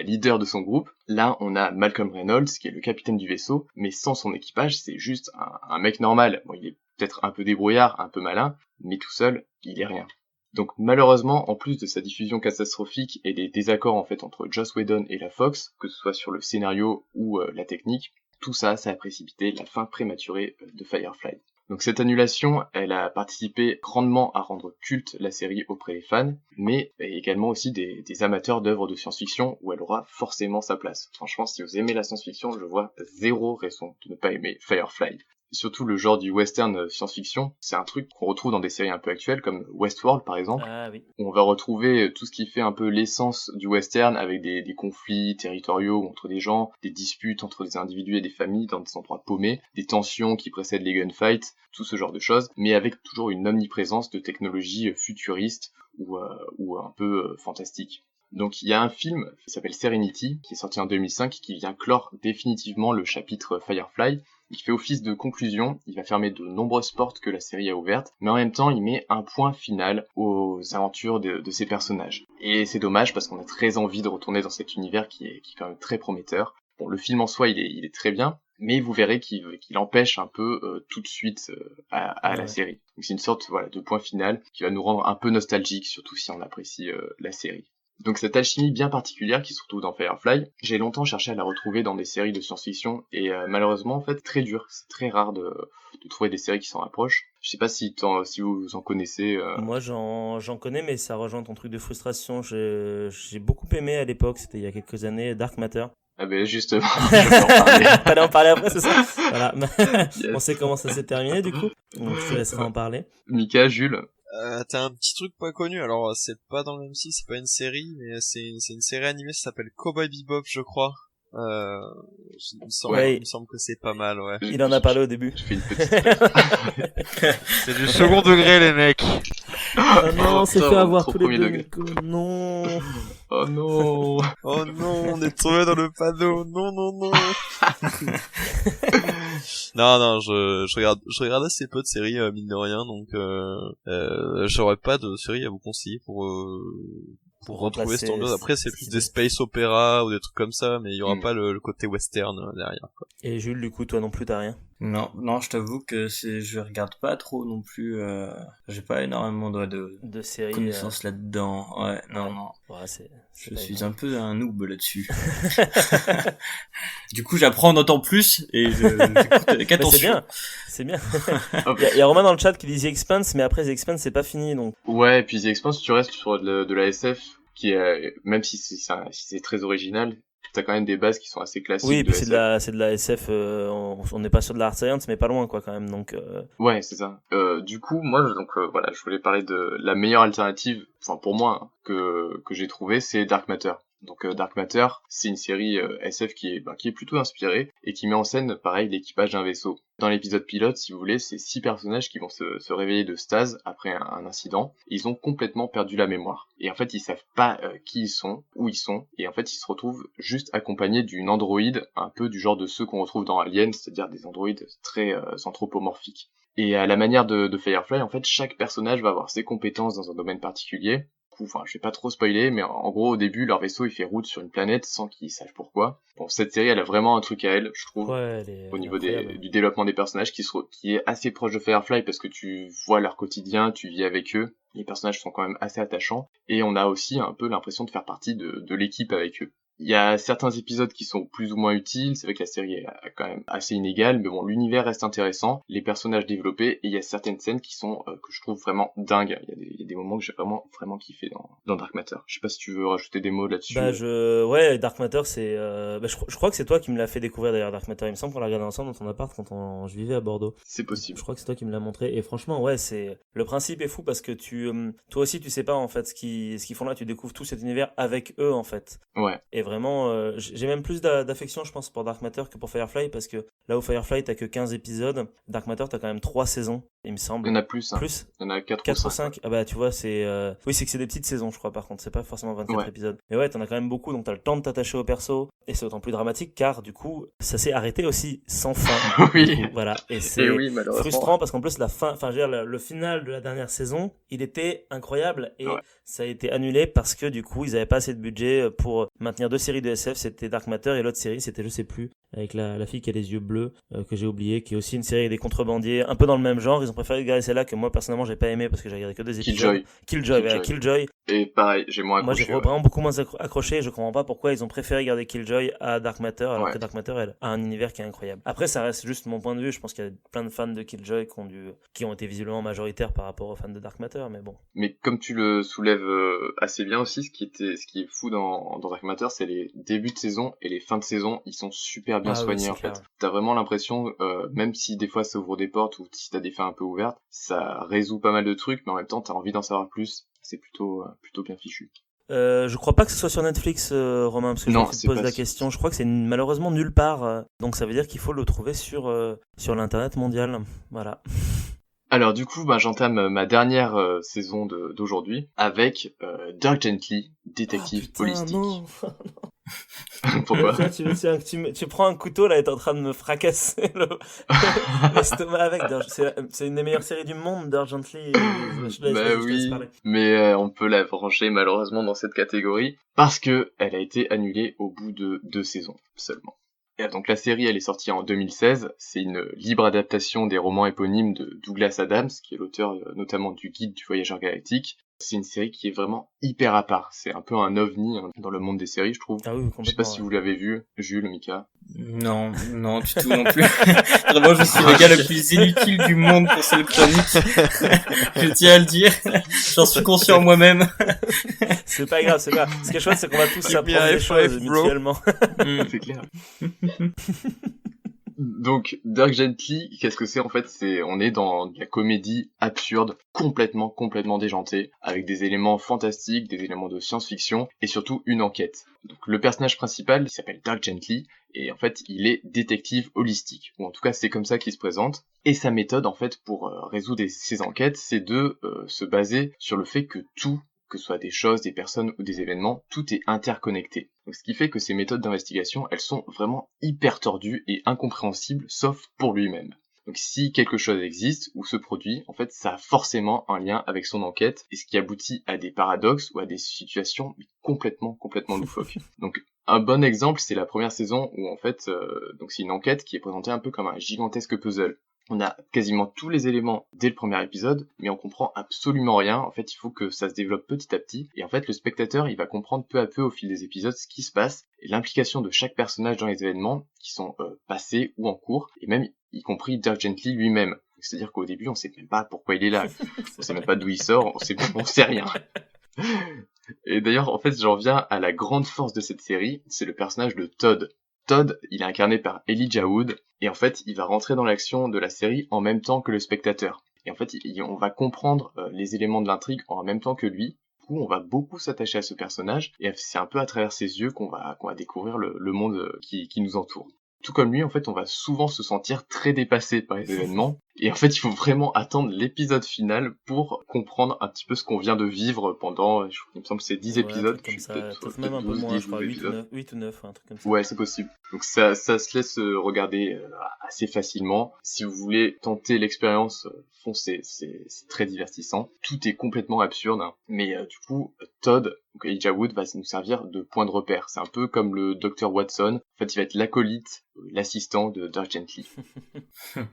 leader de son groupe. Là, on a Malcolm Reynolds qui est le capitaine du vaisseau, mais sans son équipage, c'est juste un mec normal. Bon, il est peut-être un peu débrouillard, un peu malin, mais tout seul, il est rien. Donc malheureusement, en plus de sa diffusion catastrophique et des désaccords en fait entre Joss Whedon et la Fox, que ce soit sur le scénario ou la technique, tout ça, ça a précipité la fin prématurée de Firefly. Donc cette annulation, elle a participé grandement à rendre culte la série auprès des fans, mais également aussi des amateurs d'œuvres de science-fiction où elle aura forcément sa place. Franchement, si vous aimez la science-fiction, je vois zéro raison de ne pas aimer Firefly. Surtout le genre du western science-fiction, c'est un truc qu'on retrouve dans des séries un peu actuelles comme Westworld par exemple, Ah oui. où on va retrouver tout ce qui fait un peu l'essence du western avec des conflits territoriaux entre des gens, des disputes entre des individus et des familles dans des endroits paumés, des tensions qui précèdent les gunfights, tout ce genre de choses, mais avec toujours une omniprésence de technologies futuristes ou un peu fantastiques. Donc il y a un film qui s'appelle Serenity, qui est sorti en 2005, qui vient clore définitivement le chapitre Firefly, Il fait office de conclusion, il va fermer de nombreuses portes que la série a ouvertes, mais en même temps il met un point final aux aventures de ses personnages. Et c'est dommage parce qu'on a très envie de retourner dans cet univers qui est quand même très prometteur. Bon, le film en soi il est très bien, mais vous verrez qu'il empêche un peu tout de suite à la série. Donc c'est une sorte de point final qui va nous rendre un peu nostalgique, surtout si on apprécie la série. Donc cette alchimie bien particulière qui se retrouve dans Firefly, j'ai longtemps cherché à la retrouver dans des séries de science-fiction et malheureusement en fait très dur, c'est très rare de trouver des séries qui s'en rapprochent. Je sais pas si vous en connaissez. Moi j'en connais, mais ça rejoint ton truc de frustration. J'ai beaucoup aimé à l'époque, c'était il y a quelques années, Dark Matter. Ah ben justement, je vais en parler. Fallait en parler après, c'est ça. Voilà. Yes. On sait comment ça s'est terminé du coup. Donc je te laisserai en parler. Mika, Jules. T'as un petit truc pas connu, alors c'est pas dans le MC, c'est pas une série, mais c'est une série animée, ça s'appelle Cowboy Bebop, je crois. Il me semble que c'est pas mal, ouais. Il en a parlé au début. Je fais une petite... C'est du second degré, les mecs. Oh non, c'est fait avoir tous les premier deux. degré. Non. Oh non. Oh non, on est tombé dans le panneau. Non. Non, je regarde assez peu de séries, mine de rien, donc j'aurais pas de série à vous conseiller pour retrouver cette ambiance. Après, c'est plus des space opéra ou des trucs comme ça, mais il y aura pas le côté western derrière, quoi. Et Jules, du coup, toi non plus, t'as rien? Non, je t'avoue que je regarde pas trop non plus. J'ai pas énormément de séries, connaissances là-dedans. Ouais, non. Ouais, je suis un peu un noob là-dessus. Du coup, j'apprends d'autant plus et j'écoute qu'attention. C'est bien. Il y a Romain dans le chat qui dit The Expanse, mais après The Expanse c'est pas fini donc. Ouais, et puis The Expanse, tu restes sur de la SF qui est, même si c'est très original, t'as quand même des bases qui sont assez classiques. Oui, et puis c'est de la SF, on n'est pas sur de la hard science, mais pas loin quoi quand même, donc. Ouais, c'est ça. Du coup, moi, je voulais parler de la meilleure alternative, enfin pour moi, hein, que j'ai trouvé, c'est Dark Matter. Donc Dark Matter, c'est une série SF qui est plutôt inspirée et qui met en scène, pareil, l'équipage d'un vaisseau. Dans l'épisode pilote, si vous voulez, c'est 6 personnages qui vont se réveiller de stase après un incident. Ils ont complètement perdu la mémoire. Et en fait, ils savent pas qui ils sont, où ils sont. Et en fait, ils se retrouvent juste accompagnés d'une androïde, un peu du genre de ceux qu'on retrouve dans Alien, c'est-à-dire des androïdes très anthropomorphiques. Et à la manière de Firefly, en fait, chaque personnage va avoir ses compétences dans un domaine particulier. Enfin, je vais pas trop spoiler, mais en gros, au début, leur vaisseau, il fait route sur une planète sans qu'ils sachent pourquoi. Bon, cette série, elle a vraiment un truc à elle, je trouve, au niveau du développement des personnages, qui est assez proche de Firefly, parce que tu vois leur quotidien, tu vis avec eux, les personnages sont quand même assez attachants, et on a aussi un peu l'impression de faire partie de l'équipe avec eux. Il y a certains épisodes qui sont plus ou moins utiles, c'est vrai que la série est quand même assez inégale, mais bon, l'univers reste intéressant, les personnages développés, et il y a certaines scènes qui sont, que je trouve vraiment dingues. Il y a des moments que j'ai vraiment kiffé dans Dark Matter. Je sais pas si tu veux rajouter des mots là-dessus. Ouais, Dark Matter, c'est, je crois que c'est toi qui me l'as fait découvrir d'ailleurs, Dark Matter. Il me semble qu'on l'a regardé ensemble dans ton appart quand je vivais à Bordeaux. C'est possible. Je crois que c'est toi qui me l'as montré, et franchement, ouais, le principe est fou parce que toi aussi, tu sais pas, en fait, ce qu'ils font là, tu découvres tout cet univers avec eux, en fait. Ouais. Et vraiment, j'ai même plus d'affection, je pense, pour Dark Matter que pour Firefly, parce que là où Firefly, t'as que 15 épisodes, Dark Matter, t'as quand même 3 saisons, il me semble. Il y en a plus, hein. Plus? Il y en a 4 ou 5. Ah bah, tu vois, oui, c'est que c'est des petites saisons, je crois, par contre, c'est pas forcément 24 épisodes. Mais ouais, t'en as quand même beaucoup, donc t'as le temps de t'attacher au perso, et c'est d'autant plus dramatique, car, du coup, ça s'est arrêté aussi sans fin. Oui. Coup, voilà. Et c'est frustrant, parce qu'en plus, je veux dire, le final de la dernière saison, il était incroyable, et ça a été annulé parce que, du coup, ils avaient pas assez de budget pour maintenir 2 séries de SF, c'était Dark Matter, et l'autre série, c'était, je sais plus, avec la fille qui a les yeux bleus, que j'ai oublié, qui est aussi une série avec des contrebandiers, un peu dans le même genre. Ils ont préféré regarder celle-là que moi, personnellement, j'ai pas aimé parce que j'ai regardé que 2 épisodes. Killjoy. Et pareil, j'ai moins accroché. Moi, j'ai vraiment beaucoup moins accroché. Je comprends pas pourquoi ils ont préféré regarder Killjoy à Dark Matter, alors que Dark Matter, elle a un univers qui est incroyable. Après, ça reste juste mon point de vue. Je pense qu'il y a plein de fans de Killjoy qui ont été visiblement majoritaires par rapport aux fans de Dark Matter, mais bon. Mais comme tu le soulèves assez bien aussi, ce qui est fou dans Dark Matter, c'est les débuts de saison et les fins de saison, ils sont super bien soignés, en fait. T'as vraiment l'impression, même si des fois ça ouvre des portes ou si t'as des fins un peu ouvertes, ça résout pas mal de trucs, mais en même temps t'as envie d'en savoir plus. C'est plutôt bien fichu. Je crois pas que ce soit sur Netflix, Romain, parce que je te pose la question. Je crois que c'est malheureusement nulle part, donc ça veut dire qu'il faut le trouver sur l'internet mondial. Voilà. Alors du coup, j'entame ma dernière saison d'aujourd'hui avec Dirk Gently, détective holistique. Pourquoi? Tu prends un couteau là et t'es en train de me fracasser l'estomac avec. C'est une des meilleures séries du monde, Urgently. Je te laisse parler. Mais on peut la brancher malheureusement dans cette catégorie parce que elle a été annulée au bout de 2 saisons seulement. Et donc la série, elle est sortie en 2016. C'est une libre adaptation des romans éponymes de Douglas Adams, qui est l'auteur notamment du Guide du voyageur galactique. C'est une série qui est vraiment hyper à part. C'est un peu un ovni dans le monde des séries, je trouve. Ah oui, complètement. Je sais pas si vous l'avez vu, Jules, Mika. Non, du tout non plus. Vraiment, je suis le gars le plus inutile du monde pour cette chronique. Je tiens à le dire. J'en suis conscient moi-même. C'est pas grave. Ce qui est chouette, c'est qu'on va tous s'apprendre des choses mutuellement. C'est clair. Donc, Dirk Gently, qu'est-ce que c'est en fait? On est dans de la comédie absurde, complètement déjantée, avec des éléments fantastiques, des éléments de science-fiction, et surtout une enquête. Donc, le personnage principal, il s'appelle Dirk Gently, et en fait, il est détective holistique, ou en tout cas, c'est comme ça qu'il se présente. Et sa méthode, en fait, pour résoudre ces enquêtes, c'est de se baser sur le fait que tout, que ce soit des choses, des personnes ou des événements, tout est interconnecté. Donc, ce qui fait que ces méthodes d'investigation, elles sont vraiment hyper tordues et incompréhensibles, sauf pour lui-même. Donc si quelque chose existe ou se produit, en fait, ça a forcément un lien avec son enquête, et ce qui aboutit à des paradoxes ou à des situations complètement loufoques. Donc un bon exemple, c'est la première saison où en fait, donc c'est une enquête qui est présentée un peu comme un gigantesque puzzle. On a quasiment tous les éléments dès le premier épisode, mais on comprend absolument rien. En fait, il faut que ça se développe petit à petit. Et en fait, le spectateur, il va comprendre peu à peu au fil des épisodes ce qui se passe et l'implication de chaque personnage dans les événements qui sont passés ou en cours, et même y compris Dirk Gently lui-même. C'est-à-dire qu'au début, on sait même pas pourquoi il est là. On sait même pas d'où il sort, on sait rien. Et d'ailleurs, en fait, j'en viens à la grande force de cette série, c'est le personnage de Todd. Todd, il est incarné par Elijah Wood, et en fait, il va rentrer dans l'action de la série en même temps que le spectateur. Et en fait, on va comprendre les éléments de l'intrigue en même temps que lui. Du coup, on va beaucoup s'attacher à ce personnage, et c'est un peu à travers ses yeux qu'on va découvrir le monde qui nous entoure. Tout comme lui, en fait, on va souvent se sentir très dépassé par les événements. Et en fait, il faut vraiment attendre l'épisode final pour comprendre un petit peu ce qu'on vient de vivre pendant, il me semble que c'est 10 épisodes. Comme ça, peut-être même un peu moins, je crois, 8 ou 9, un truc comme ça. Ouais, c'est possible. Donc ça se laisse regarder assez facilement. Si vous voulez tenter l'expérience, foncez, c'est très divertissant. Tout est complètement absurde, hein. Mais du coup, Todd, donc Elijah Wood, va nous servir de point de repère. C'est un peu comme le Dr Watson. En fait, il va être l'acolyte, l'assistant de Dirk Gently.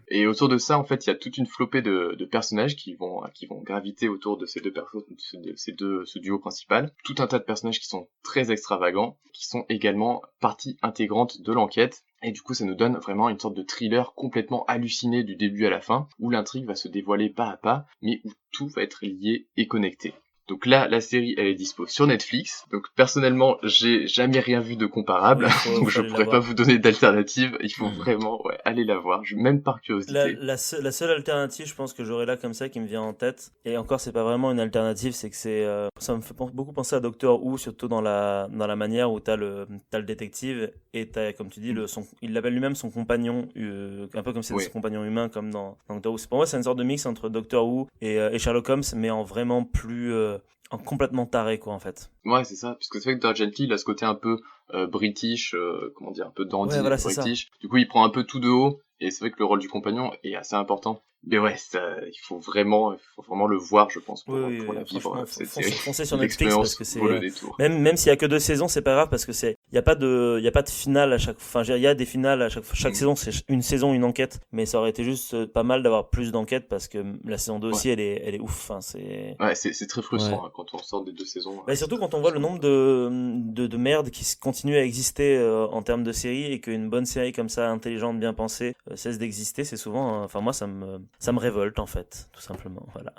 Et autour de ça, en fait, il y a toute une flopée de personnages qui vont graviter autour de ces deux personnes, ce duo principal. Tout un tas de personnages qui sont très extravagants, qui sont également partie intégrante de l'enquête. Et du coup, ça nous donne vraiment une sorte de thriller complètement halluciné du début à la fin, où l'intrigue va se dévoiler pas à pas, mais où tout va être lié et connecté. Donc là, la série, elle est dispo sur Netflix. Donc personnellement, j'ai jamais rien vu de comparable, donc je pourrais pas vous donner d'alternative. Il faut vraiment aller la voir, même par curiosité. La seule alternative, je pense que j'aurais là comme ça qui me vient en tête, et encore c'est pas vraiment une alternative, c'est que ça me fait beaucoup penser à Doctor Who, surtout dans la manière où t'as le détective et t'as, comme tu dis, il l'appelle lui-même son compagnon, un peu comme si c'était son compagnon humain comme dans Doctor Who. Pour moi, c'est une sorte de mix entre Doctor Who et Sherlock Holmes, mais en vraiment plus complètement taré, quoi, en fait. Ouais, c'est ça, puisque c'est vrai que Dirk Gently, il a ce côté un peu british, un peu dandy, voilà, british. Du coup, il prend un peu tout de haut, et c'est vrai que le rôle du compagnon est assez important. Mais ouais, il faut vraiment le voir, je pense, pour la vivre, cette série. Foncez sur Netflix, parce que c'est même s'il y a que 2 saisons, c'est pas grave, parce que il y a pas de finale à chaque, enfin, il y a des finales à chaque saison, c'est une saison, une enquête, mais ça aurait été juste pas mal d'avoir plus d'enquêtes, parce que la saison 2 aussi, elle est ouf, enfin, c'est très frustrant, hein, quand on sort des 2 saisons. Mais surtout quand on voit le nombre de merde qui continue à exister en termes de séries, et qu'une bonne série comme ça, intelligente, bien pensée, cesse d'exister, c'est souvent, enfin, moi, ça me révolte, en fait, tout simplement, voilà.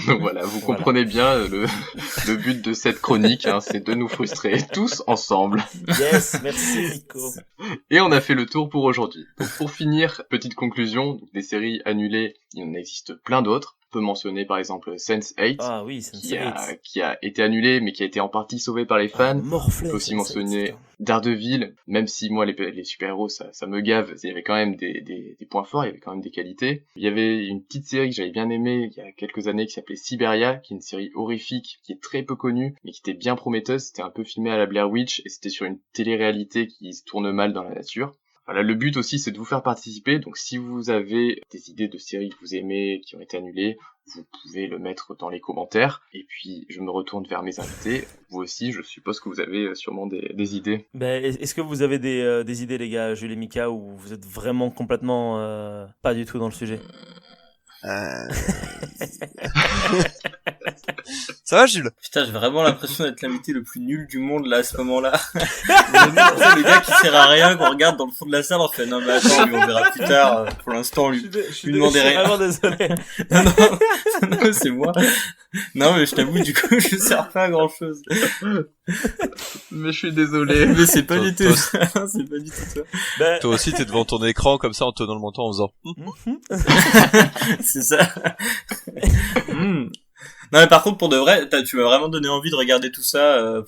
Donc voilà, vous comprenez bien le but de cette chronique, hein, c'est de nous frustrer tous ensemble. Yes, merci Nico. Et on a fait le tour pour aujourd'hui. Donc pour finir, petite conclusion, donc des séries annulées, il en existe plein d'autres. On peut mentionner par exemple Sense8, Ah oui, Sense8. qui a été annulé, mais qui a été en partie sauvé par les fans. Morflé, On peut aussi Sense8, mentionner putain. Daredevil, même si moi les super-héros ça me gave, il y avait quand même des points forts, il y avait quand même des qualités. Il y avait une petite série que j'avais bien aimée il y a quelques années qui s'appelait Siberia, qui est une série horrifique, qui est très peu connue, mais qui était bien prometteuse. C'était un peu filmé à la Blair Witch, et c'était sur une télé-réalité qui se tourne mal dans la nature. Voilà, le but aussi c'est de vous faire participer, donc si vous avez des idées de séries que vous aimez, qui ont été annulées, vous pouvez le mettre dans les commentaires. Et puis je me retourne vers mes invités, vous aussi je suppose que vous avez sûrement des idées. Ben, est-ce que vous avez des idées, les gars, Jules et Mika, ou vous êtes vraiment complètement pas du tout dans le sujet? Ça va, Jules? Putain, j'ai vraiment l'impression d'être l'invité le plus nul du monde là à ce moment-là. Le gars qui sert à rien, qu'on regarde dans le fond de la salle, on fait non mais attends, lui on verra plus tard. Pour l'instant, lui demandez rien. Vraiment désolé. non, c'est moi. Non mais je t'avoue, du coup, je sers pas à grand chose. Mais je suis désolé. Mais c'est pas du tout toi- ça. C'est pas du tout ça. Ben, Toi aussi, t'es devant ton écran comme ça en tenant le menton en faisant. C'est ça. Non mais par contre pour de vrai, tu m'as vraiment donné envie de regarder tout ça.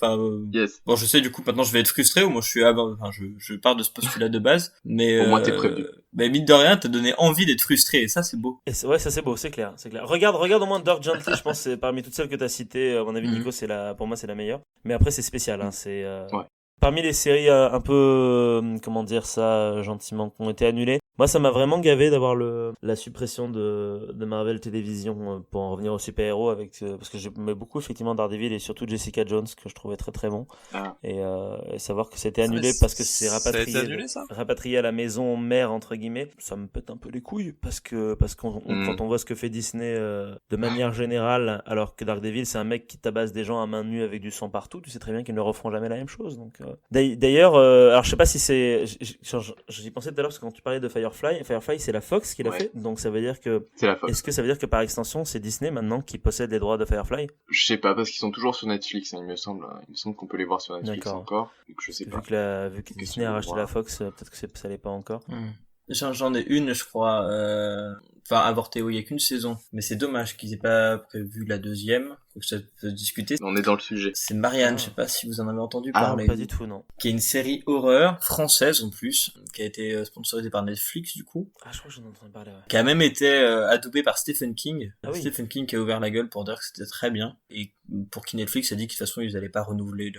Yes. Bon je sais du coup maintenant je vais être frustré ou moi je pars de ce postulat de base, mais Au moins, t'es prévenu. Mais mine de rien t'as donné envie d'être frustré et ça c'est beau. ouais, ça c'est beau, c'est clair, c'est clair. Regarde au moins Dirk Gently, je pense que c'est parmi toutes celles que t'as citées, à mon avis Nico, pour moi c'est la meilleure. Mais après c'est spécial, hein, c'est Ouais. Parmi les séries un peu, comment dire ça, gentiment, qui ont été annulées, moi ça m'a vraiment gavé d'avoir la suppression de Marvel Télévision, pour en revenir aux super-héros, parce que j'aimais beaucoup effectivement Daredevil et surtout Jessica Jones, que je trouvais très très bon. Ah. Et savoir que c'était annulé parce que c'est Ça a été rapatrié, annulé, ça? rapatrié à la maison mère, entre guillemets, ça me pète un peu les couilles, parce que quand on voit ce que fait Disney de manière générale, alors que Daredevil c'est un mec qui tabasse des gens à main nue avec du sang partout, tu sais très bien qu'ils ne referont jamais la même chose. Donc d'ailleurs, alors je sais pas si c'est, j'y pensais tout à l'heure parce que quand tu parlais de Firefly c'est la Fox qui l'a fait, donc ça veut dire que, C'est la Fox. est-ce que ça veut dire que par extension c'est Disney maintenant qui possède les droits de Firefly? Je sais pas, parce qu'ils sont toujours sur Netflix, hein, il me semble qu'on peut les voir sur Netflix D'accord. encore, donc je sais pas. Vu que Disney a racheté la Fox, peut-être que ça l'est pas encore. J'en ai une je crois, avortée, oui il y a qu'une saison, mais c'est dommage qu'ils aient pas prévu la deuxième, faut que ça peut discuter. On est dans le sujet. C'est Marianne, je sais pas si vous en avez entendu Ah, parler. pas du tout, non. Qui est une série horreur française en plus, qui a été sponsorisée par Netflix du coup, Ah, je crois que j'en ai entendu parler, ouais. qui a même été adoubée par Stephen King. Ah oui. Stephen King qui a ouvert la gueule pour dire que c'était très bien, et pour qui Netflix a dit que de toute façon ils allaient pas renouveler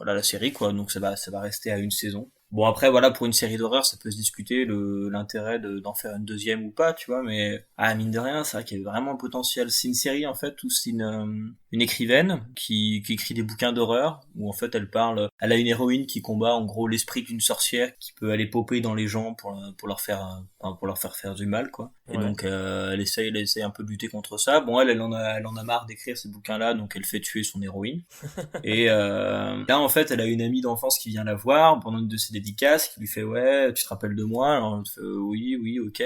la série quoi, donc ça va rester à une saison. Bon après voilà, pour une série d'horreur ça peut se discuter l'intérêt d'en faire une deuxième ou pas, tu vois, mais mine de rien c'est vrai qu'il y a vraiment un potentiel. C'est une série en fait où c'est une écrivaine qui écrit des bouquins d'horreur, où en fait elle a une héroïne qui combat en gros l'esprit d'une sorcière qui peut aller popper dans les gens pour leur faire faire du mal quoi. Et Ouais. donc elle essaye un peu de lutter contre ça. Bon elle en a marre d'écrire ces bouquins là, donc elle fait tuer son héroïne. Et là en fait elle a une amie d'enfance qui vient la voir pendant une de ses dédicaces, qui lui fait ouais tu te rappelles de moi, alors elle fait oui ok,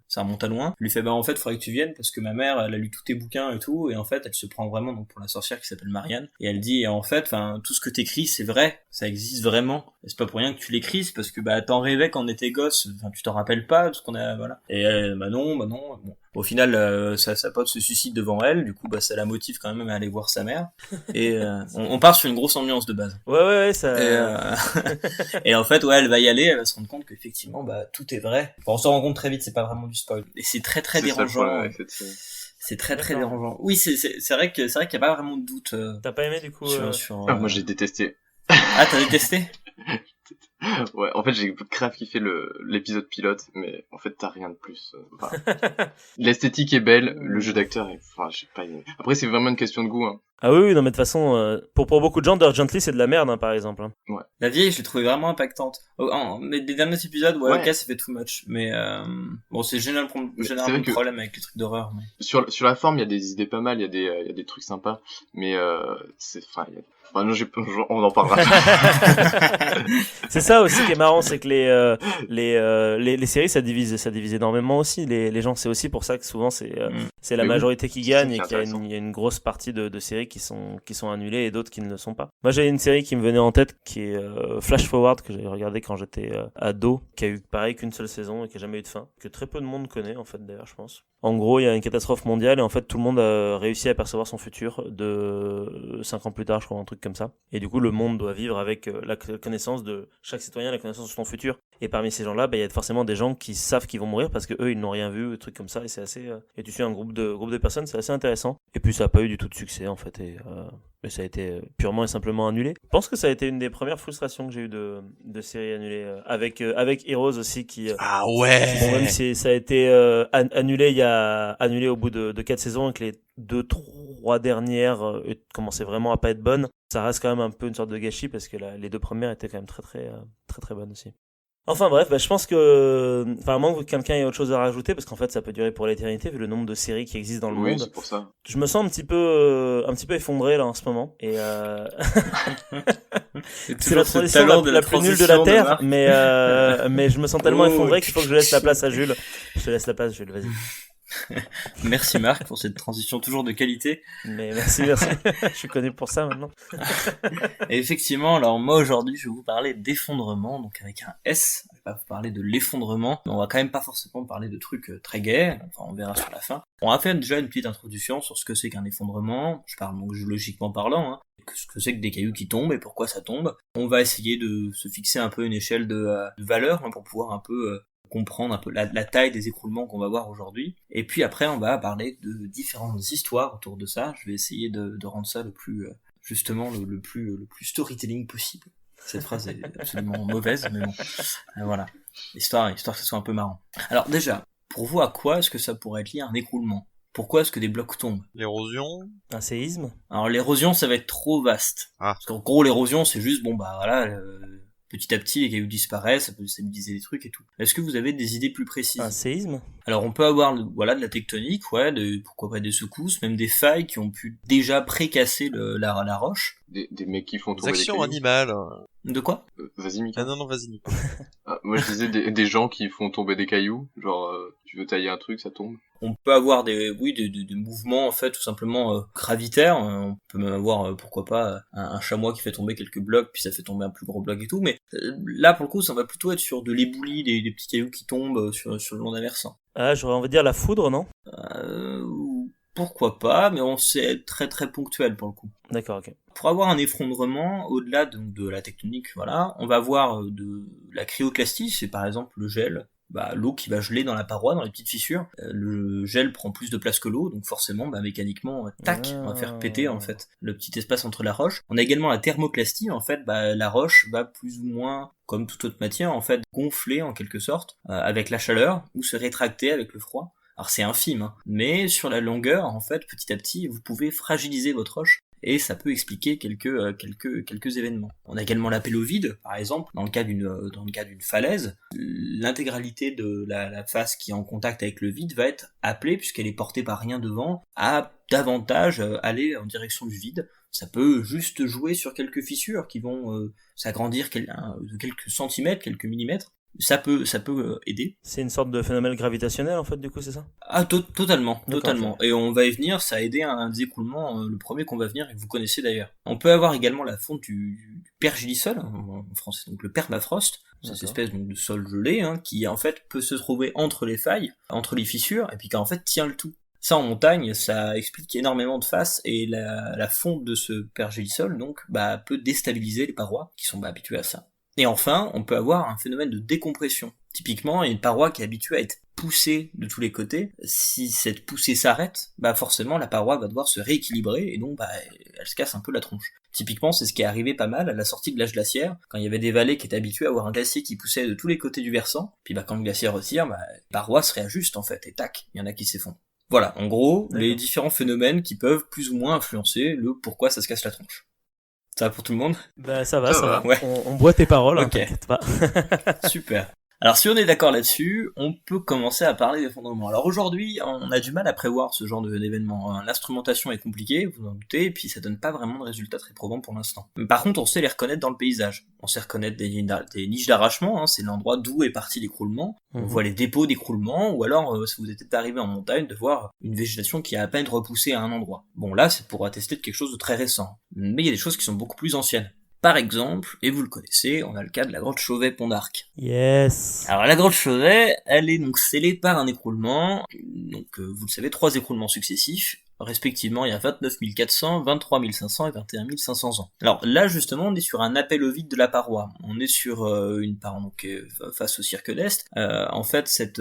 ça remonte à loin. Elle lui fait en fait faudrait que tu viennes parce que ma mère elle a lu tous tes bouquins et tout, et en fait elle se prend vraiment donc pour la sorcière qui s'appelle Marianne, et elle dit en fait tout ce que t'écris c'est vrai, ça existe vraiment, et c'est pas pour rien que tu l'écris, c'est parce que t'en rêvais quand on était gosse, tu t'en rappelles pas de ce qu'on a, voilà. Et non bon. Au final sa pote se suicide devant elle, du coup ça la motive quand même à aller voir sa mère, et on part sur une grosse ambiance de base. Ouais, ça. Et en fait elle va y aller, elle va se rendre compte qu'effectivement tout est vrai. On se rend compte très vite, c'est pas vraiment du spoil, et c'est très C'est ça le dérangeant. problème avec cette série. C'est très D'accord. dérangeant. Oui, c'est vrai qu'il y a pas vraiment de doute T'as pas aimé du coup sur Ah, moi j'ai détesté. Ah, t'as détesté? Ouais, en fait j'ai grave kiffé l'épisode pilote, mais en fait t'as rien de plus. L'esthétique est belle, le jeu d'acteur est... Enfin, je sais pas... Après c'est vraiment une question de goût, hein. Ah oui, non mais de toute façon, pour beaucoup de gens, Dirk Gently c'est de la merde, hein, par exemple. Hein. La vieille, je l'ai trouvée vraiment impactante. Mais des derniers épisodes, Ouais. ok, ça fait too much. Mais bon, c'est généralement vrai le que- problème avec les trucs d'horreur. Mais... Sur la forme, il y a des idées pas mal, il y a des trucs sympas, mais c'est... Enfin, non, on en parlera. C'est ça aussi qui est marrant, c'est que les séries ça divise énormément aussi les gens. C'est aussi pour ça que souvent c'est la Mais oui, majorité qui c'est ça gagne qui et est qu'il y a intéressant. il y a une grosse partie de séries qui sont annulées et d'autres qui ne le sont pas. Moi, j'avais une série qui me venait en tête qui est Flash Forward, que j'ai regardé quand j'étais ado, qui a eu pareil qu'une seule saison et qui a jamais eu de fin, que très peu de monde connaît en fait d'ailleurs, je pense. En gros, il y a une catastrophe mondiale et en fait tout le monde a réussi à percevoir son futur de 5 ans plus tard, je crois, un truc comme ça. Et du coup, le monde doit vivre avec la connaissance de chaque citoyen, la connaissance de son futur. Et parmi ces gens-là, il y a forcément des gens qui savent qu'ils vont mourir parce que eux, ils n'ont rien vu, des trucs comme ça. Et c'est assez. Et tu suis un groupe de personnes, c'est assez intéressant. Et puis ça a pas eu du tout de succès en fait. Et ça a été purement et simplement annulé. Je pense que ça a été une des premières frustrations que j'ai eu de séries annulées avec Heroes aussi qui. Ah ouais. Bon, même si ça a été annulé au bout de 4 saisons et que les 2-3 dernières commençaient vraiment à pas être bonnes, ça reste quand même un peu une sorte de gâchis parce que les 2 premières étaient quand même très bonnes aussi. Enfin bref, je pense que, à moins que quelqu'un ait autre chose à rajouter, parce qu'en fait ça peut durer pour l'éternité vu le nombre de séries qui existent dans le Oui, monde. c'est pour ça. Je me sens un petit peu effondré là en ce moment et c'est la transition la plus nulle de la terre, mais je me sens tellement effondré qu'il faut que je laisse la place à Jules. Je te laisse la place, Jules, vas-y. Merci Marc pour cette transition toujours de qualité. Mais merci. Je suis connu pour ça maintenant. Et effectivement, alors moi aujourd'hui je vais vous parler d'effondrement, donc avec un S. Je vais pas vous parler de l'effondrement, mais on va quand même pas forcément parler de trucs très gays, enfin on verra sur la fin. On va faire déjà une petite introduction sur ce que c'est qu'un effondrement, je parle donc géologiquement parlant, ce que c'est que des cailloux qui tombent et pourquoi ça tombe. On va essayer de se fixer un peu une échelle de valeur pour pouvoir un peu comprendre un peu la taille des écroulements qu'on va voir aujourd'hui. Et puis après, on va parler de différentes histoires autour de ça. Je vais essayer de rendre ça le plus, justement, le plus storytelling possible. Cette phrase est absolument mauvaise, mais bon. Voilà. Histoire que ça soit un peu marrant. Alors déjà, pour vous, à quoi est-ce que ça pourrait être lié à un écroulement ? Pourquoi est-ce que des blocs tombent ? L'érosion. Un séisme ? Alors l'érosion, ça va être trop vaste. Ah. Parce qu'en gros, l'érosion, c'est juste, petit à petit, les cailloux disparaissent, ça peut stabiliser les trucs et tout. Est-ce que vous avez des idées plus précises ? Un séisme ? Alors on peut avoir de la tectonique, pourquoi pas des secousses, même des failles qui ont pu déjà précasser la roche. Des mecs qui font Des tomber des actions cailloux. animales. De quoi ? Vas-y, Mika. Ah non, vas-y, Nico. Moi, je disais des gens qui font tomber des cailloux. Genre, tu veux tailler un truc, ça tombe. On peut avoir des mouvements en fait tout simplement gravitaires. On peut même avoir pourquoi pas un chamois qui fait tomber quelques blocs puis ça fait tomber un plus gros bloc et tout. Mais là pour le coup ça va plutôt être sur de l'éboulis, des petits cailloux qui tombent sur le long d'un versant. Ah, j'aurais envie de dire la foudre, non ? Pourquoi pas, mais on sait être très très ponctuel pour le coup. D'accord, ok. Pour avoir un effondrement, au-delà de la tectonique, on va avoir de la cryoclastie, c'est par exemple le gel. L'eau qui va geler dans la paroi, dans les petites fissures. Le gel prend plus de place que l'eau, donc forcément, mécaniquement, on va faire péter en fait le petit espace entre la roche. On a également la thermoclastie, en fait, la roche va plus ou moins, comme toute autre matière, en fait, gonfler en quelque sorte avec la chaleur ou se rétracter avec le froid. Alors c'est infime, mais sur la longueur, en fait, petit à petit, vous pouvez fragiliser votre roche. Et ça peut expliquer quelques événements. On a également l'appel au vide, par exemple, dans le cas d'une falaise, l'intégralité de la face qui est en contact avec le vide va être appelée, puisqu'elle est portée par rien devant, à davantage aller en direction du vide. Ça peut juste jouer sur quelques fissures qui vont s'agrandir de quelques centimètres, quelques millimètres. Ça peut aider. C'est une sorte de phénomène gravitationnel en fait, du coup, c'est ça ? Ah, totalement. D'accord. Et on va y venir, ça a aidé à un des écoulements, le premier qu'on va venir et que vous connaissez d'ailleurs. On peut avoir également la fonte du pergélisol, en français, donc le permafrost, cette espèce donc, de sol gelé, qui en fait peut se trouver entre les failles, entre les fissures, et puis qui en fait tient le tout. Ça en montagne, ça explique énormément de faces, et la fonte de ce pergélisol donc peut déstabiliser les parois qui sont habituées à ça. Et enfin, on peut avoir un phénomène de décompression. Typiquement, il y a une paroi qui est habituée à être poussée de tous les côtés. Si cette poussée s'arrête, forcément la paroi va devoir se rééquilibrer et donc elle se casse un peu la tronche. Typiquement, c'est ce qui est arrivé pas mal à la sortie de l'âge glaciaire, quand il y avait des vallées qui étaient habituées à avoir un glacier qui poussait de tous les côtés du versant, puis quand le glacier retire, la paroi se réajuste en fait, et tac, il y en a qui s'effondrent. Voilà, en gros, les différents phénomènes qui peuvent plus ou moins influencer le pourquoi ça se casse la tronche. Ça va pour tout le monde ? Ça va. Ouais. On boit tes paroles, Ok. t'inquiète pas. Super. Alors si on est d'accord là-dessus, on peut commencer à parler d'effondrement. Alors aujourd'hui, on a du mal à prévoir ce genre d'événement. L'instrumentation est compliquée, vous en doutez, et puis ça donne pas vraiment de résultats très probants pour l'instant. Mais par contre, on sait les reconnaître dans le paysage. On sait reconnaître des niches d'arrachement, c'est l'endroit d'où est parti l'écroulement. On voit les dépôts d'écroulement, ou alors, si vous êtes arrivé en montagne, de voir une végétation qui a à peine repoussé à un endroit. Bon là, c'est pour attester de quelque chose de très récent. Mais il y a des choses qui sont beaucoup plus anciennes. Par exemple, et vous le connaissez, on a le cas de la grotte Chauvet-Pont d'Arc. Yes. Alors la grotte Chauvet, elle est donc scellée par un écroulement, donc vous le savez, 3 écroulements successifs, respectivement il y a 29 400, 23 500 et 21 500 ans. Alors là justement on est sur un appel au vide de la paroi, on est sur une paroi donc face au cirque d'Est. En fait cet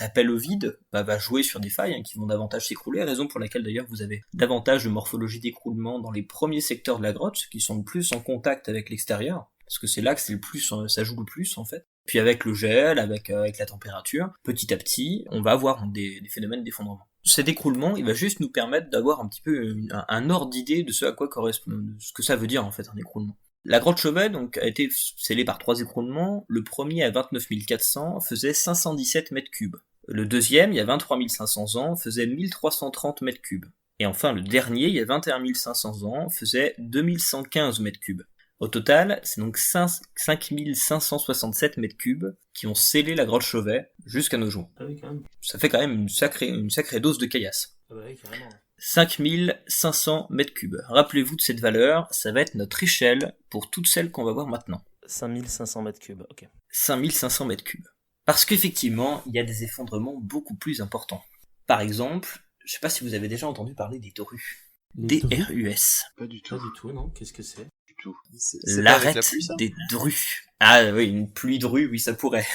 appel au vide va jouer sur des failles qui vont davantage s'écrouler, raison pour laquelle d'ailleurs vous avez davantage de morphologie d'écroulement dans les premiers secteurs de la grotte, qui sont le plus en contact avec l'extérieur, parce que c'est là que c'est le plus, ça joue le plus en fait. Puis avec le gel, avec la température, petit à petit, on va avoir des phénomènes d'effondrement. Cet écroulement, il va juste nous permettre d'avoir un petit peu un ordre d'idée de ce à quoi correspond, ce que ça veut dire en fait un écroulement. La grotte Chauvet donc a été scellée par 3 écroulements. Le premier à 29 400 faisait 517 mètres cubes. Le deuxième, il y a 23 500 ans, faisait 1330 mètres cubes. Et enfin le dernier, il y a 21 500 ans, faisait 2115 mètres cubes. Au total, c'est donc 5567 mètres cubes qui ont scellé la grotte Chauvet jusqu'à nos jours. Ah oui, quand même. Ça fait quand même une sacrée dose de caillasse. Ah bah oui, carrément. 5500 mètres cubes. Rappelez-vous de cette valeur, ça va être notre échelle pour toutes celles qu'on va voir maintenant. 5500 mètres cubes, ok. 5500 mètres cubes. Parce qu'effectivement, il y a des effondrements beaucoup plus importants. Par exemple, je sais pas si vous avez déjà entendu parler des drues. D-R-U-S. Pas du tout. Pas du tout, non. Qu'est-ce que c'est? C'est pas avec la L'arête pluie, ça des drues. Ah oui, une pluie de rue, oui, ça pourrait.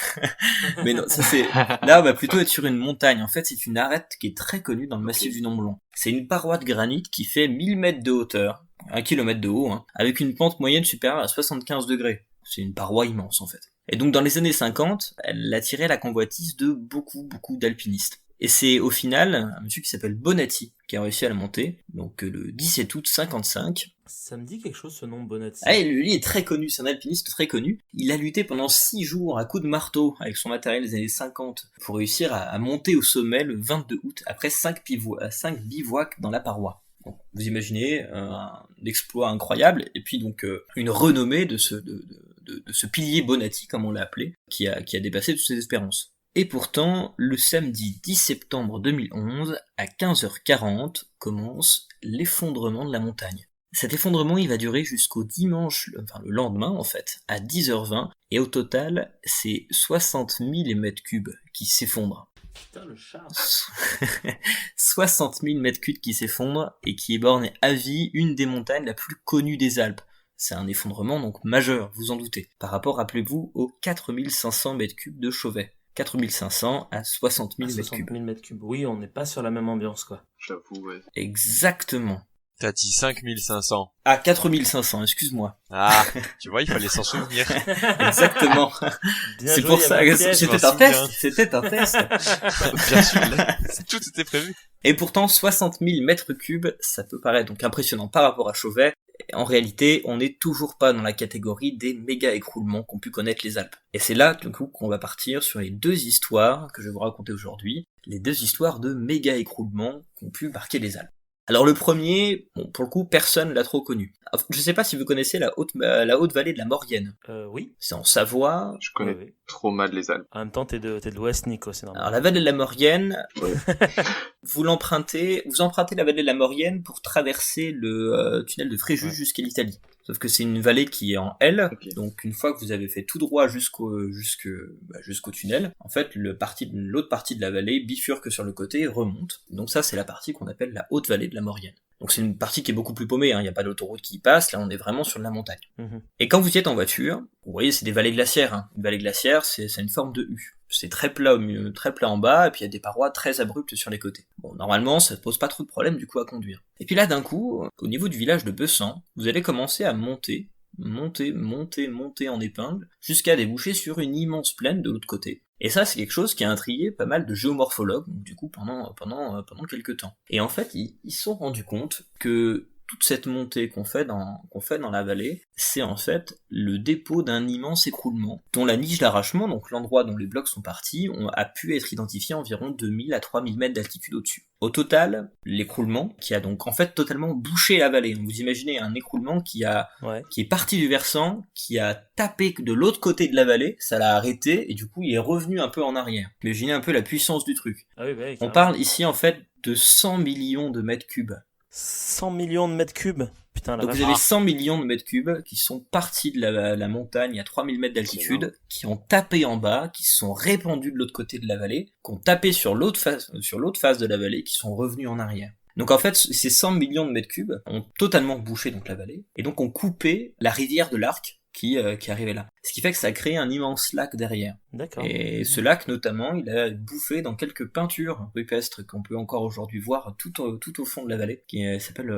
Mais non, ça c'est... Là, on va plutôt être sur une montagne. En fait, c'est une arête qui est très connue dans le massif du Mont-Blanc. C'est une paroi de granit qui fait 1000 mètres de hauteur, 1 kilomètre de haut, avec une pente moyenne supérieure à 75 degrés. C'est une paroi immense, en fait. Et donc, dans les années 50, elle attirait la convoitise de beaucoup d'alpinistes. Et c'est au final un monsieur qui s'appelle Bonatti qui a réussi à la monter, donc le 17 août 55. Ça me dit quelque chose ce nom, Bonatti. Ah, et lui est très connu, c'est un alpiniste très connu. Il a lutté pendant 6 jours à coups de marteau avec son matériel des années 50 pour réussir à monter au sommet le 22 août après 5 bivouacs dans la paroi. Donc, vous imaginez un exploit incroyable et puis donc une renommée de ce pilier Bonatti comme on l'a appelé, qui a dépassé toutes ses espérances. Et pourtant, le samedi 10 septembre 2011, à 15h40, commence l'effondrement de la montagne. Cet effondrement, il va durer jusqu'au dimanche, enfin le lendemain en fait, à 10h20, et au total, c'est 60 000 mètres cubes qui s'effondrent. Putain, le chat. 60 000 mètres cubes qui s'effondrent, et qui éborgne à vie une des montagnes la plus connue des Alpes. C'est un effondrement donc majeur, vous en doutez, par rapport, rappelez-vous, aux 4500 mètres cubes de Chauvet. 4500 à 60 000 mètres cubes. 60 000 mètres cubes. Oui, on n'est pas sur la même ambiance, quoi. J'avoue, ouais. Exactement. T'as dit 5500. Ah, 4500, excuse-moi. Ah, tu vois, il fallait s'en souvenir. Exactement. Bien C'est joué, pour il y ça avait un que piège. c'était je un m'en test. souviens. C'était un test. Bien sûr, là, tout était prévu. Et pourtant, 60 000 mètres cubes, ça peut paraître donc impressionnant par rapport à Chauvet. En réalité, on n'est toujours pas dans la catégorie des méga écroulements qu'ont pu connaître les Alpes. Et c'est là, du coup, qu'on va partir sur les 2 histoires que je vais vous raconter aujourd'hui. Les 2 histoires de méga écroulements qu'ont pu marquer les Alpes. Alors le premier, bon, pour le coup, personne l'a trop connu. Je sais pas si vous connaissez la haute vallée de la Maurienne. Oui. C'est en Savoie. Je connais Oui. trop mal les Alpes. En même temps, t'es de l'Ouest, Nico, c'est normal. Alors la vallée de la Maurienne, vous empruntez la vallée de la Maurienne pour traverser le tunnel de Fréjus jusqu'à l'Italie. Sauf que c'est une vallée qui est en L, Ok. donc une fois que vous avez fait tout droit jusqu'au tunnel, en fait l'autre partie de la vallée bifurque sur le côté et remonte. Donc ça c'est la partie qu'on appelle la haute vallée de la Maurienne. Donc c'est une partie qui est beaucoup plus paumée, il n'y a pas d'autoroute qui y passe, là on est vraiment sur de la montagne. Mhm. Et quand vous y êtes en voiture, vous voyez c'est des vallées glaciaires. Une vallée glaciaire c'est une forme de U. C'est très plat au milieu, très plat en bas, et puis il y a des parois très abruptes sur les côtés. Bon, normalement, ça ne pose pas trop de problème du coup à conduire. Et puis là, d'un coup, au niveau du village de Bessan, vous allez commencer à monter en épingle, jusqu'à déboucher sur une immense plaine de l'autre côté. Et ça, c'est quelque chose qui a intrigué pas mal de géomorphologues, du coup, pendant quelques temps. Et en fait, ils se sont rendus compte que toute cette montée qu'on fait dans la vallée, c'est en fait le dépôt d'un immense écroulement, dont la niche d'arrachement, donc l'endroit dont les blocs sont partis, a pu être identifié à environ 2000 à 3000 mètres d'altitude au-dessus. Au total, l'écroulement, qui a donc en fait totalement bouché la vallée, vous imaginez un écroulement qui est parti du versant, qui a tapé de l'autre côté de la vallée, ça l'a arrêté, et du coup il est revenu un peu en arrière. Imaginez un peu la puissance du truc. Ah oui, bah, on parle ici en fait de 100 millions de mètres cubes. 100 millions de mètres cubes. Putain, la donc vache. vous avez 100 millions de mètres cubes qui sont partis de la montagne à 3000 mètres d'altitude, qui ont tapé en bas, qui se sont répandus de l'autre côté de la vallée, qui ont tapé sur l'autre face de la vallée, qui sont revenus en arrière. Donc en fait, ces 100 millions de mètres cubes ont totalement bouché donc la vallée, et donc ont coupé la rivière de l'Arc qui arrivait là. Ce qui fait que ça a créé un immense lac derrière. D'accord. Et ce lac, notamment, il a bouffé dans quelques peintures rupestres qu'on peut encore aujourd'hui voir tout au fond de la vallée, qui s'appelle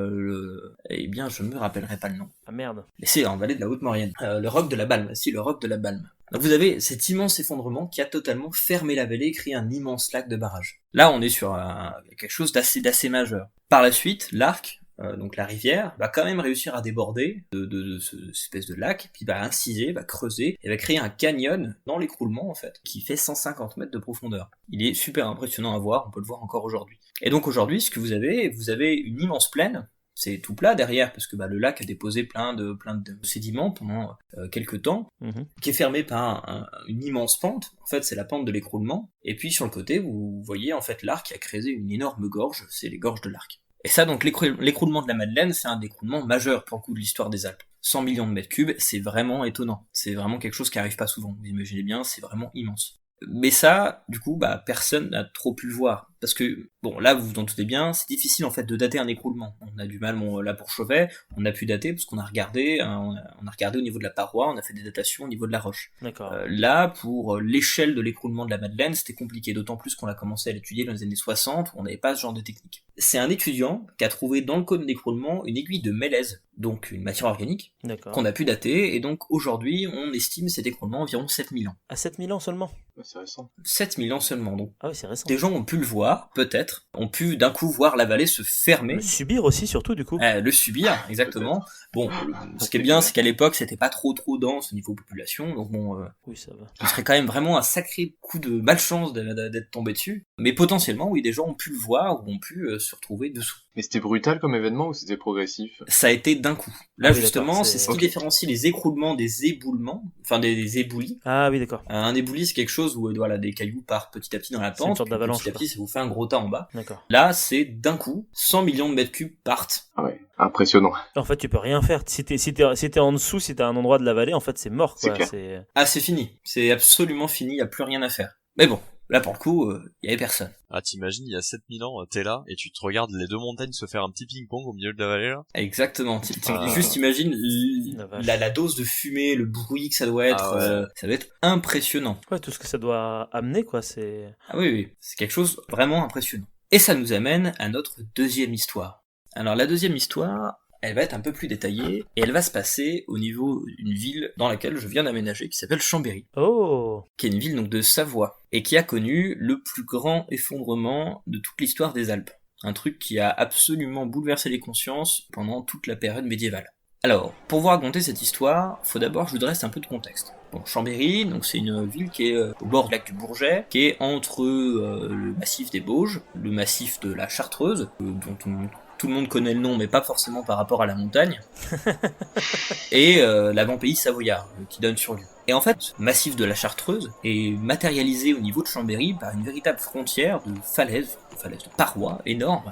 eh bien, je me rappellerai pas le nom. Ah merde. Mais c'est en vallée de la Haute-Maurienne. Le roc de la Balme. Si, le roc de la Balme. Donc vous avez cet immense effondrement qui a totalement fermé la vallée et créé un immense lac de barrage. Là, on est sur quelque chose d'assez majeur. Par la suite, l'Arc, donc la rivière, va quand même réussir à déborder de cette espèce de lac, puis va inciser, va creuser, et va créer un canyon dans l'écroulement, en fait, qui fait 150 mètres de profondeur. Il est super impressionnant à voir, on peut le voir encore aujourd'hui. Et donc aujourd'hui, ce que vous avez une immense plaine, c'est tout plat derrière, parce que le lac a déposé plein de sédiments pendant quelques temps, qui est fermé par une immense pente. En fait, c'est la pente de l'écroulement. Et puis sur le côté, vous voyez en fait l'Arc qui a créé une énorme gorge, c'est les gorges de l'Arc. Et ça, donc, l'écroulement de la Madeleine, c'est un écroulement majeur pour le coup de l'histoire des Alpes. 100 millions de mètres cubes, c'est vraiment étonnant. C'est vraiment quelque chose qui arrive pas souvent. Vous imaginez bien, c'est vraiment immense. Mais ça, du coup, personne n'a trop pu le voir. Parce que, bon, là, vous vous en doutez bien, c'est difficile, en fait, de dater un écroulement. On a du mal, là, pour Chauvet, on a pu dater, parce qu'on a regardé, on a regardé au niveau de la paroi, on a fait des datations au niveau de la roche. D'accord. Là, pour l'échelle de l'écroulement de la Madeleine, c'était compliqué, d'autant plus qu'on a commencé à l'étudier dans les années 60, où on n'avait pas ce genre de technique. C'est un étudiant qui a trouvé dans le cône d'écroulement une aiguille de mélèze, donc une matière organique, qu'on a pu dater, et donc aujourd'hui, on estime cet écroulement environ 7000 ans. À 7000 ans seulement? Ouais, c'est récent. 7000 ans seulement, donc. Ah oui, c'est récent. Des gens ont pu le voir, peut-être, ont pu d'un coup voir la vallée se fermer. Le subir aussi, surtout, du coup. Le subir, exactement. Bon, ce qui est bien, c'est qu'à l'époque, c'était pas trop dense au niveau population, donc bon, oui, ça va. Ce serait quand même vraiment un sacré coup de malchance d'être tombé dessus. Mais potentiellement, oui, des gens ont pu le voir ou ont pu se retrouver dessous. Mais c'était brutal comme événement ou c'était progressif? Ça a été d'un coup. Là, Ah oui, justement, c'est ce qui Ok. différencie les écroulements des éboulements, enfin des éboulis. Ah oui, d'accord. Un éboulis, c'est quelque chose où voilà, des cailloux partent petit à petit dans la C'est une pente, sorte puis d'avalanche, petit à petit, ça vous fait un gros tas en bas. D'accord. Là, c'est d'un coup, 100 millions de mètres cubes partent. Ah ouais, impressionnant. En fait, tu peux rien faire. Si t'es en dessous, si t'es à un endroit de la vallée, en fait, c'est mort, quoi. C'est clair. Ah, c'est fini. C'est absolument fini, il n'y a plus rien à faire. Mais bon, là, pour le coup, il y avait personne. Ah, t'imagines, il y a 7000 ans, t'es là, et tu te regardes les deux montagnes se faire un petit ping-pong au milieu de la vallée, là. Exactement. Ah. Juste imagine La vache. la dose de fumée, le bruit que ça doit être. Ah ouais. Ça doit être impressionnant. Ouais, tout ce que ça doit amener, quoi, c'est... Ah oui, c'est quelque chose vraiment impressionnant. Et ça nous amène à notre deuxième histoire. Alors la deuxième histoire, elle va être un peu plus détaillée, et elle va se passer au niveau d'une ville dans laquelle je viens d'aménager, qui s'appelle Chambéry, Oh! qui est une ville donc de Savoie, et qui a connu le plus grand effondrement de toute l'histoire des Alpes. Un truc qui a absolument bouleversé les consciences pendant toute la période médiévale. Alors, pour vous raconter cette histoire, faut d'abord que je vous dresse un peu de contexte. Bon, Chambéry, donc c'est une ville qui est au bord du lac du Bourget, qui est entre le massif des Bauges, le massif de la Chartreuse, dont tout le monde connaît le nom, mais pas forcément par rapport à la montagne, et l'avant-pays savoyard, qui donne sur lui. Et en fait, ce massif de la Chartreuse est matérialisé au niveau de Chambéry par une véritable frontière de falaises de parois énormes,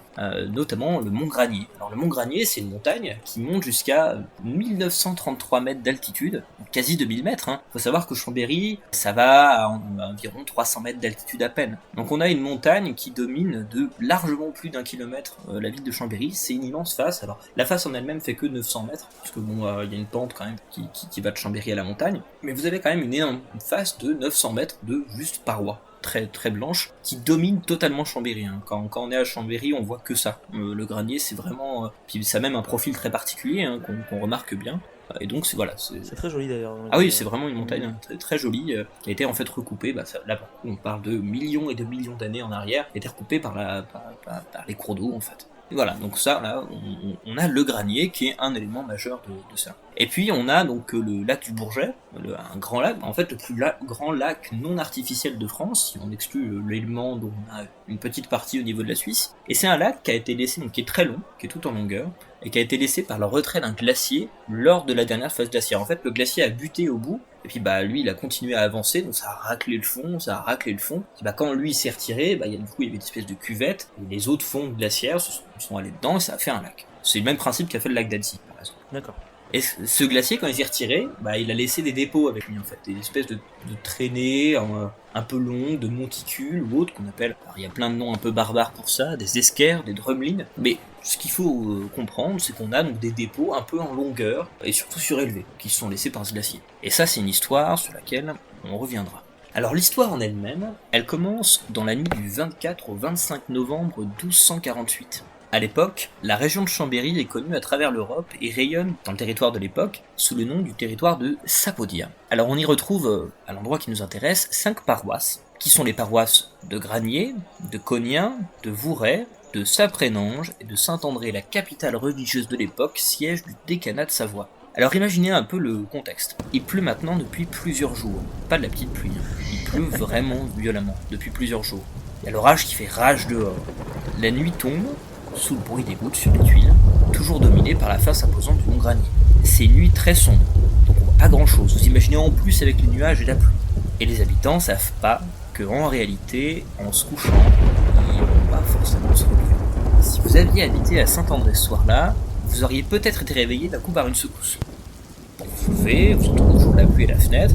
notamment le Mont Granier. Alors le Mont Granier, c'est une montagne qui monte jusqu'à 1933 mètres d'altitude, quasi 2000 mètres. Faut savoir que Chambéry, ça va à environ 300 mètres d'altitude à peine. Donc on a une montagne qui domine de largement plus d'1 kilomètre la ville de Chambéry. C'est une immense face. Alors la face en elle-même fait que 900 mètres, parce que bon, il y a une pente quand même qui va de Chambéry à la montagne. Mais vous avez quand même une énorme face de 900 mètres de juste parois. Très très blanche, qui domine totalement Chambéry. Quand on est à Chambéry, on voit que ça. Le granier, c'est vraiment... puis ça a même un profil très particulier, qu'on remarque bien. Et donc, C'est très joli, d'ailleurs. Ah oui, c'est vraiment une montagne très, très jolie, qui a été en fait recoupée, là, on parle de millions et de millions d'années en arrière, qui a été recoupée par les cours d'eau, en fait. Voilà, donc ça, là, on a le granier qui est un élément majeur de ça. Et puis on a donc le lac du Bourget, un grand lac, en fait le plus grand lac non artificiel de France, si on exclut l'élément dont on a une petite partie au niveau de la Suisse. Et c'est un lac qui a été laissé, donc qui est très long, qui est tout en longueur, et qui a été laissé par le retrait d'un glacier lors de la dernière phase glaciaire. En fait, le glacier a buté au bout, et puis lui, il a continué à avancer, donc ça a raclé le fond, Et quand lui s'est retiré, il y avait une espèce de cuvette, et les autres fonds glaciaires sont allés dedans, et ça a fait un lac. C'est le même principe qu'a fait le lac d'Annecy, par exemple. D'accord. Et ce glacier, quand il s'est retiré, il a laissé des dépôts avec lui, en fait. Des espèces de traînées un peu longues, de monticules ou autres qu'on appelle... Alors, il y a plein de noms un peu barbares pour ça, des esquerres, des drumlins. Mais ce qu'il faut comprendre, c'est qu'on a donc des dépôts un peu en longueur et surtout surélevés, qui sont laissés par ce glacier. Et ça, c'est une histoire sur laquelle on reviendra. Alors l'histoire en elle-même, elle commence dans la nuit du 24 au 25 novembre 1248. À l'époque, la région de Chambéry est connue à travers l'Europe et rayonne dans le territoire de l'époque sous le nom du territoire de Sapodia. Alors on y retrouve, à l'endroit qui nous intéresse, 5 paroisses, qui sont les paroisses de Granier, de Cognien, de Vourray, de Saprénange et de Saint-André, la capitale religieuse de l'époque, siège du décanat de Savoie. Alors imaginez un peu le contexte. Il pleut maintenant depuis plusieurs jours. Pas de la petite pluie, il pleut vraiment violemment depuis plusieurs jours. Il y a l'orage qui fait rage dehors. La nuit tombe, sous le bruit des gouttes sur les tuiles, toujours dominé par la face imposante du Mont Granier. C'est une nuit très sombre, donc on voit pas grand chose. Vous imaginez en plus avec les nuages et la pluie. Et les habitants savent pas que en réalité, en se couchant, ils vont pas forcément se relever. Si vous aviez habité à Saint-André ce soir-là, vous auriez peut-être été réveillé d'un coup par une secousse. Bon, vous vous levez, vous entendez toujours la pluie à la fenêtre,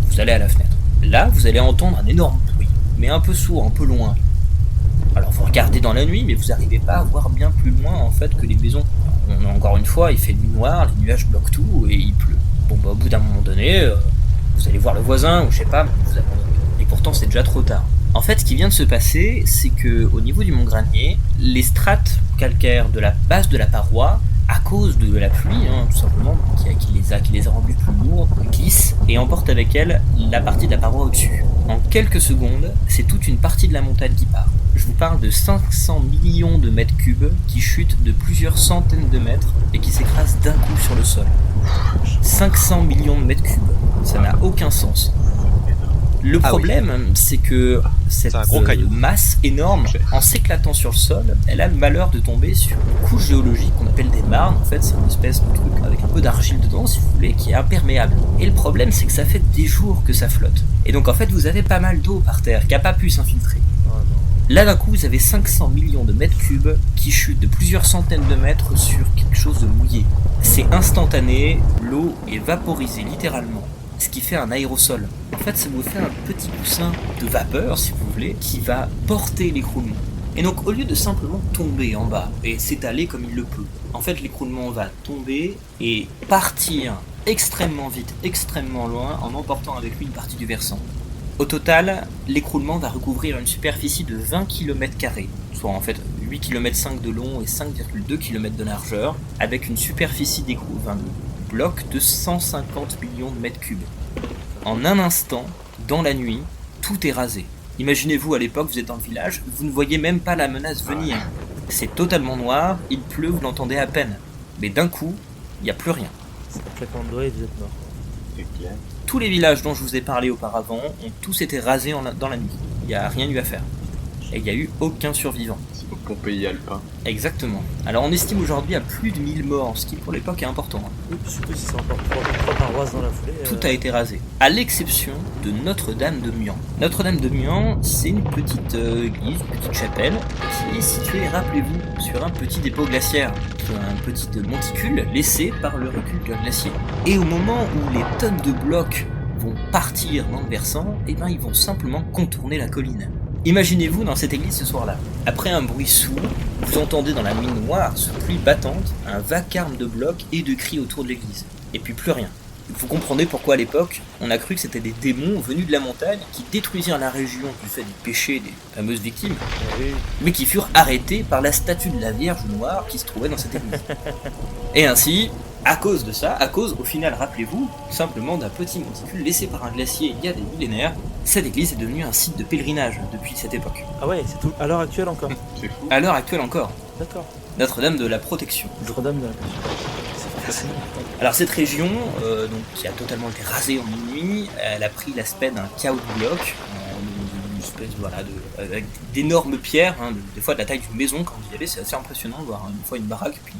vous allez à la fenêtre. Là, vous allez entendre un énorme bruit, mais un peu sourd, un peu loin. Alors vous regardez dans la nuit, mais vous n'arrivez pas à voir bien plus loin en fait que les maisons. Encore une fois, il fait nuit noire, les nuages bloquent tout et il pleut. Bon au bout d'un moment donné, vous allez voir le voisin ou je sais pas, mais vous abandonnez. Et pourtant c'est déjà trop tard. En fait, ce qui vient de se passer, c'est que au niveau du Mont Granier, les strates calcaires de la base de la paroi, à cause de la pluie, tout simplement, qui les a rendus plus lourds, glissent et emportent avec elles la partie de la paroi au-dessus. En quelques secondes, c'est toute une partie de la montagne qui part. Je vous parle de 500 millions de mètres cubes qui chutent de plusieurs centaines de mètres et qui s'écrasent d'un coup sur le sol. 500 millions de mètres cubes, ça n'a aucun sens. Le problème, c'est que cette masse énorme, en s'éclatant sur le sol, elle a le malheur de tomber sur une couche géologique qu'on appelle des marnes. En fait, c'est une espèce de truc avec un peu d'argile dedans, si vous voulez, qui est imperméable. Et le problème, c'est que ça fait des jours que ça flotte. Et donc, en fait, vous avez pas mal d'eau par terre qui n'a pas pu s'infiltrer. Là, d'un coup, vous avez 500 millions de mètres cubes qui chutent de plusieurs centaines de mètres sur quelque chose de mouillé. C'est instantané, l'eau est vaporisée littéralement, ce qui fait un aérosol. En fait, ça vous fait un petit coussin de vapeur, si vous voulez, qui va porter l'écroulement. Et donc, au lieu de simplement tomber en bas et s'étaler comme il le peut, en fait, l'écroulement va tomber et partir extrêmement vite, extrêmement loin, en emportant avec lui une partie du versant. Au total, l'écroulement va recouvrir une superficie de 20 km², soit en fait 8,5 km de long et 5,2 km de largeur, avec une superficie de bloc de 150 millions de mètres cubes. En un instant, dans la nuit, tout est rasé. Imaginez-vous à l'époque, vous êtes dans le village, vous ne voyez même pas la menace venir. C'est totalement noir, il pleut, vous l'entendez à peine. Mais d'un coup, il n'y a plus rien. C'est un claquement de doigts et vous êtes mort. C'est clair. Tous les villages dont je vous ai parlé auparavant ont tous été rasés dans la nuit. Il n'y a rien eu à faire. Et il n'y a eu aucun survivant. C'est au Pompéi alpin. Exactement. Alors on estime aujourd'hui à plus de 1000 morts, ce qui pour l'époque est important. Oui, surtout si c'est encore 3 paroisses dans la foulée. Tout a été rasé, à l'exception de Notre-Dame de Mian. Notre-Dame de Mian, c'est une petite église, une petite chapelle, qui est située, rappelez-vous, sur un petit dépôt glaciaire, un petit monticule laissé par le recul d'un glacier. Et au moment où les tonnes de blocs vont partir dans le versant, ils vont simplement contourner la colline. Imaginez-vous dans cette église ce soir-là. Après un bruit sourd, vous entendez dans la nuit noire, sous pluie battante, un vacarme de blocs et de cris autour de l'église. Et puis plus rien. Vous comprenez pourquoi à l'époque, on a cru que c'était des démons venus de la montagne qui détruisirent la région du fait du péché des fameuses victimes, mais qui furent arrêtés par la statue de la Vierge Noire qui se trouvait dans cette église. Et ainsi, à cause de ça, au final, rappelez-vous, simplement d'un petit monticule laissé par un glacier il y a des millénaires, cette église est devenue un site de pèlerinage depuis cette époque. Ah ouais, c'est tout. À l'heure actuelle encore. C'est fou. À l'heure actuelle encore. D'accord. Notre-Dame de la Protection. Notre-Dame de la Alors cette région, donc, qui a totalement été rasée en une nuit, elle a pris l'aspect d'un chaos de blocs, d'une espèce avec d'énormes pierres, hein, des fois de la taille d'une maison quand vous y allez, c'est assez impressionnant de voir une fois une baraque puis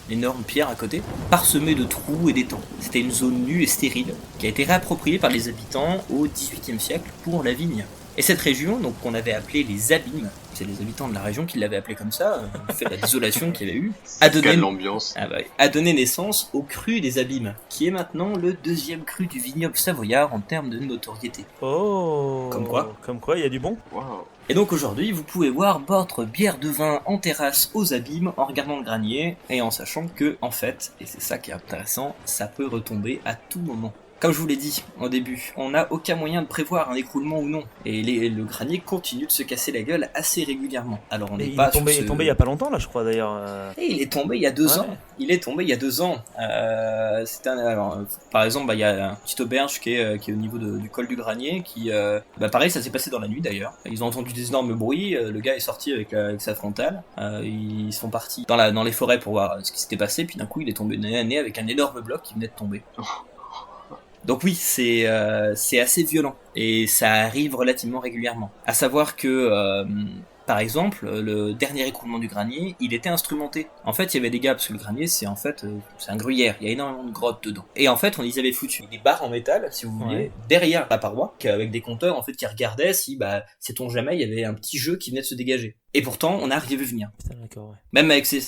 une énorme pierre à côté, parsemée de trous et d'étangs. C'était une zone nue et stérile qui a été réappropriée par les habitants au XVIIIe siècle pour la vigne. Et cette région, donc qu'on avait appelée les Abîmes, c'est les habitants de la région qui l'avaient appelée comme ça, du fait de la désolation qu'il y avait eu, a donné naissance au cru des Abîmes, qui est maintenant le 2e cru du vignoble savoyard en termes de notoriété. Oh. Comme quoi, il y a du bon. Waouh. Et donc aujourd'hui, vous pouvez boire votre bière de vin en terrasse aux Abîmes en regardant le granier et en sachant que, en fait, et c'est ça qui est intéressant, ça peut retomber à tout moment. Comme je vous l'ai dit au début, on n'a aucun moyen de prévoir un écroulement ou non, et le granier continue de se casser la gueule assez régulièrement. Alors on Et n'est il pas est tombé il y a pas longtemps là, je crois d'ailleurs. Et il est tombé il y a 2 ans. Il est tombé il y a 2 ans. Par exemple, il y a un petit auberge qui est au niveau du col du granier, qui, pareil, ça s'est passé dans la nuit d'ailleurs. Ils ont entendu des énormes bruits. Le gars est sorti avec sa frontale. Ils sont partis dans les forêts pour voir ce qui s'était passé. Puis d'un coup, il est tombé nez à nez avec un énorme bloc qui venait de tomber. Donc oui, c'est assez violent et ça arrive relativement régulièrement. À savoir que, par exemple, le dernier écroulement du granier, il était instrumenté. En fait, il y avait des gars, parce que le granier, c'est un gruyère, il y a énormément de grottes dedans. Et en fait, on y avait foutu des barres en métal, si vous voulez, derrière la paroi, avec des compteurs en fait qui regardaient si, sait-on jamais, il y avait un petit jeu qui venait de se dégager. Et pourtant, on a arrivé venir. Putain, d'accord, ouais. Même avec ce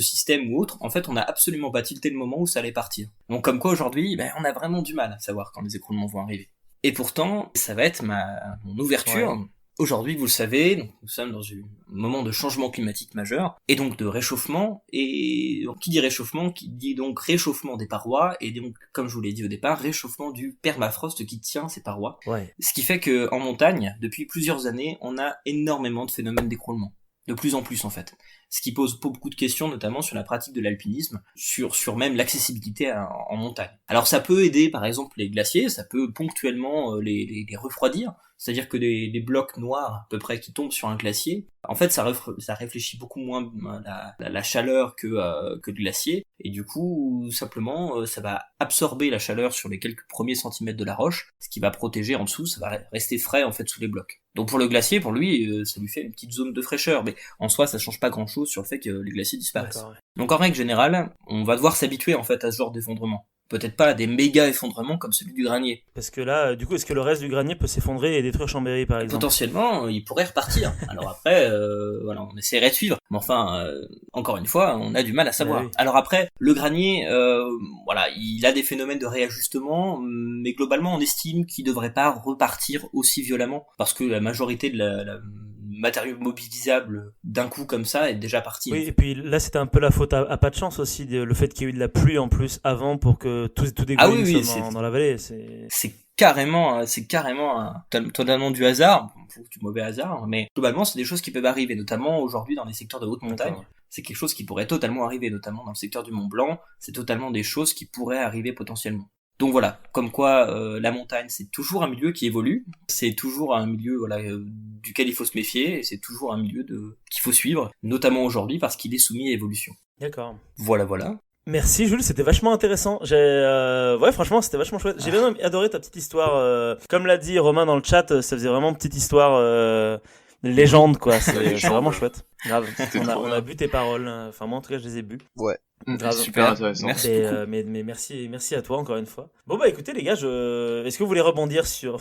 système ou autre, en fait, on n'a absolument pas tilté le moment où ça allait partir. Donc comme quoi aujourd'hui, on a vraiment du mal à savoir quand les écroulements vont arriver. Et pourtant, ça va être mon ouverture. Ouais. Aujourd'hui, vous le savez, donc nous sommes dans un moment de changement climatique majeur, et donc de réchauffement, et donc, qui dit réchauffement, qui dit donc réchauffement des parois, et donc, comme je vous l'ai dit au départ, réchauffement du permafrost qui tient ces parois. Ouais. Ce qui fait que en montagne, depuis plusieurs années, on a énormément de phénomènes d'écroulement. De plus en plus, en fait. Ce qui pose beaucoup de questions, notamment sur la pratique de l'alpinisme, sur même l'accessibilité en montagne. Alors ça peut aider, par exemple, les glaciers, ça peut ponctuellement les refroidir, c'est-à-dire que des blocs noirs, à peu près, qui tombent sur un glacier, en fait, ça réfléchit beaucoup moins la chaleur que le glacier, et du coup, simplement, ça va absorber la chaleur sur les quelques premiers centimètres de la roche, ce qui va protéger en dessous, ça va rester frais, en fait, sous les blocs. Donc pour le glacier, pour lui, ça lui fait une petite zone de fraîcheur, mais en soi, ça change pas grand-chose sur le fait que les glaciers disparaissent. D'accord, ouais. Donc en règle générale, on va devoir s'habituer, en fait, à ce genre d'effondrement. Peut-être pas à des méga effondrements comme celui du granier. Parce que là, du coup, est-ce que le reste du granier peut s'effondrer et détruire Chambéry, par exemple ? Potentiellement, il pourrait repartir. Alors après, on essaierait de suivre. Mais enfin, encore une fois, on a du mal à savoir. Oui. Alors après, le granier, il a des phénomènes de réajustement, mais globalement, on estime qu'il devrait pas repartir aussi violemment, parce que la majorité de la matériaux mobilisables d'un coup comme ça est déjà parti. Oui, et puis là c'était un peu la faute à pas de chance aussi, le fait qu'il y ait eu de la pluie en plus avant pour que tout dégouline dans la vallée. C'est carrément totalement du hasard, du mauvais hasard, mais globalement c'est des choses qui peuvent arriver, notamment aujourd'hui dans les secteurs de haute montagne. D'accord. C'est quelque chose qui pourrait totalement arriver, notamment dans le secteur du Mont Blanc, c'est totalement des choses qui pourraient arriver potentiellement. Donc voilà, comme quoi la montagne c'est toujours un milieu qui évolue, c'est toujours un milieu duquel il faut se méfier, et c'est toujours un milieu qu'il faut suivre, notamment aujourd'hui parce qu'il est soumis à évolution. D'accord. Voilà. Merci Jules, c'était vachement intéressant. Franchement, c'était vachement chouette. J'ai bien adoré ta petite histoire. Comme l'a dit Romain dans le chat, ça faisait vraiment petite histoire légende quoi. C'est vraiment chouette. Grave. On a bu tes paroles. Enfin moi en tout cas je les ai bues. Ouais. Grave. Super intéressant. Merci mais merci à toi encore une fois. Bon écoutez les gars, est-ce que vous voulez rebondir sur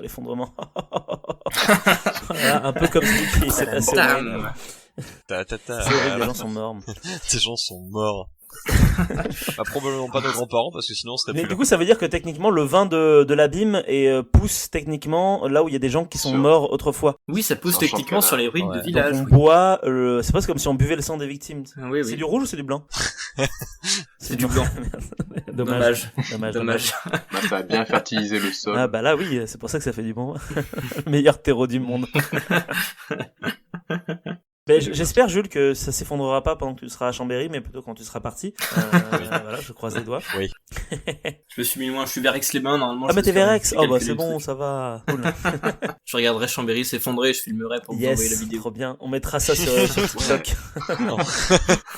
l'effondrement? Voilà, un peu comme ce qui s'est passé. C'est horrible, les gens sont morts. Ces gens sont morts. Probablement pas nos grands-parents parce que sinon on serait plus. Mais du coup ça veut dire que techniquement le vin de l'abîme pousse techniquement là où il y a des gens qui sont morts autrefois. Oui, ça pousse techniquement sur les ruines de villages. Donc on boit c'est presque comme si on buvait le sang des victimes. Oui. C'est du rouge ou c'est du blanc? C'est du blanc. Dommage. Ça a bien fertilisé le sol. Ah bah là oui, c'est pour ça que ça fait du bon. Le meilleur terreau du monde. Mais j'espère, Jules, que ça s'effondrera pas pendant que tu seras à Chambéry, mais plutôt quand tu seras parti. Voilà, je croise les doigts. Oui. Je me suis mis loin, je suis vers Aix-les-Bains, normalement. Ah, mais t'es vers Aix. J'ai Oh, bah, calculé c'est le bon, truc. ça va. Cool. Je regarderai Chambéry s'effondrer, je filmerai pour vous envoyer la Yes, vidéo. trop bien. On mettra ça sur TikTok.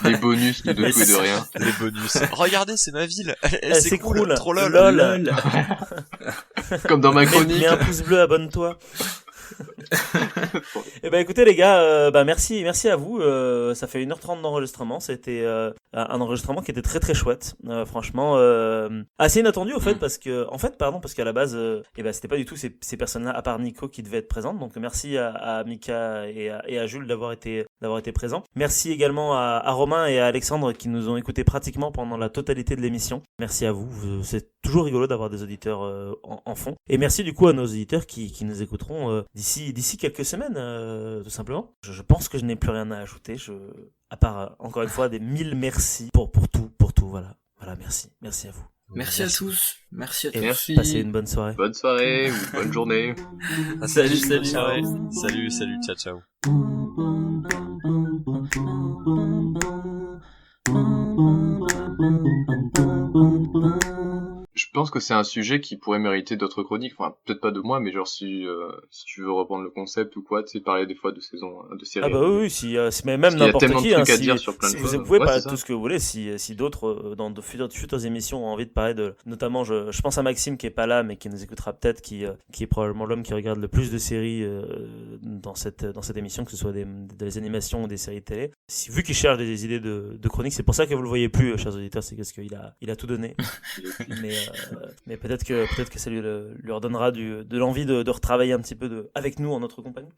Les bonus de tout et de rien. Les bonus. Regardez, c'est ma ville. C'est cool. Trop lol. Lol. Comme dans ma Mets chronique. un pouce bleu, abonne-toi. Eh ben écoutez les gars, merci à vous. Ça fait 1h30 d'enregistrement. C'était un enregistrement qui était très très chouette. Franchement, assez inattendu au fait parce qu'à la base, c'était pas du tout ces personnes-là à part Nico qui devaient être présentes. Donc merci à Mika et à Jules d'avoir été présents. Merci également à Romain et à Alexandre qui nous ont écoutés pratiquement pendant la totalité de l'émission. Merci à vous. C'est toujours rigolo d'avoir des auditeurs en fond. Et merci du coup à nos auditeurs qui nous écouteront d'ici quelques semaines, tout simplement. Je pense que je n'ai plus rien à ajouter, à part encore une fois des 1000 merci pour tout. Voilà, merci à vous. Merci à tous. Merci à tous. Et Merci. passez une bonne soirée. Bonne soirée ou bonne journée. Salut. Salut, ciao. Je pense que c'est un sujet qui pourrait mériter d'autres chroniques, enfin peut-être pas de moi, mais genre si tu veux reprendre le concept ou quoi, tu sais, parler des fois de séries. Ah bah oui, mais même Parce qu'il y a n'importe tellement qui, de trucs à si dire sur plein de vous choses. pouvez Ouais, parler c'est de ça. tout ce que vous voulez, si d'autres dans de futures émissions ont envie de parler de, notamment je pense à Maxime qui est pas là mais qui nous écoutera peut-être, qui est probablement l'homme qui regarde le plus de séries dans cette émission, que ce soit des animations ou des séries de télé. Vu qu'il cherche des idées de chroniques, c'est pour ça que vous le voyez plus, chers auditeurs, c'est parce qu'il a tout donné. mais peut-être que ça lui redonnera de l'envie de retravailler un petit peu avec nous en notre compagnie.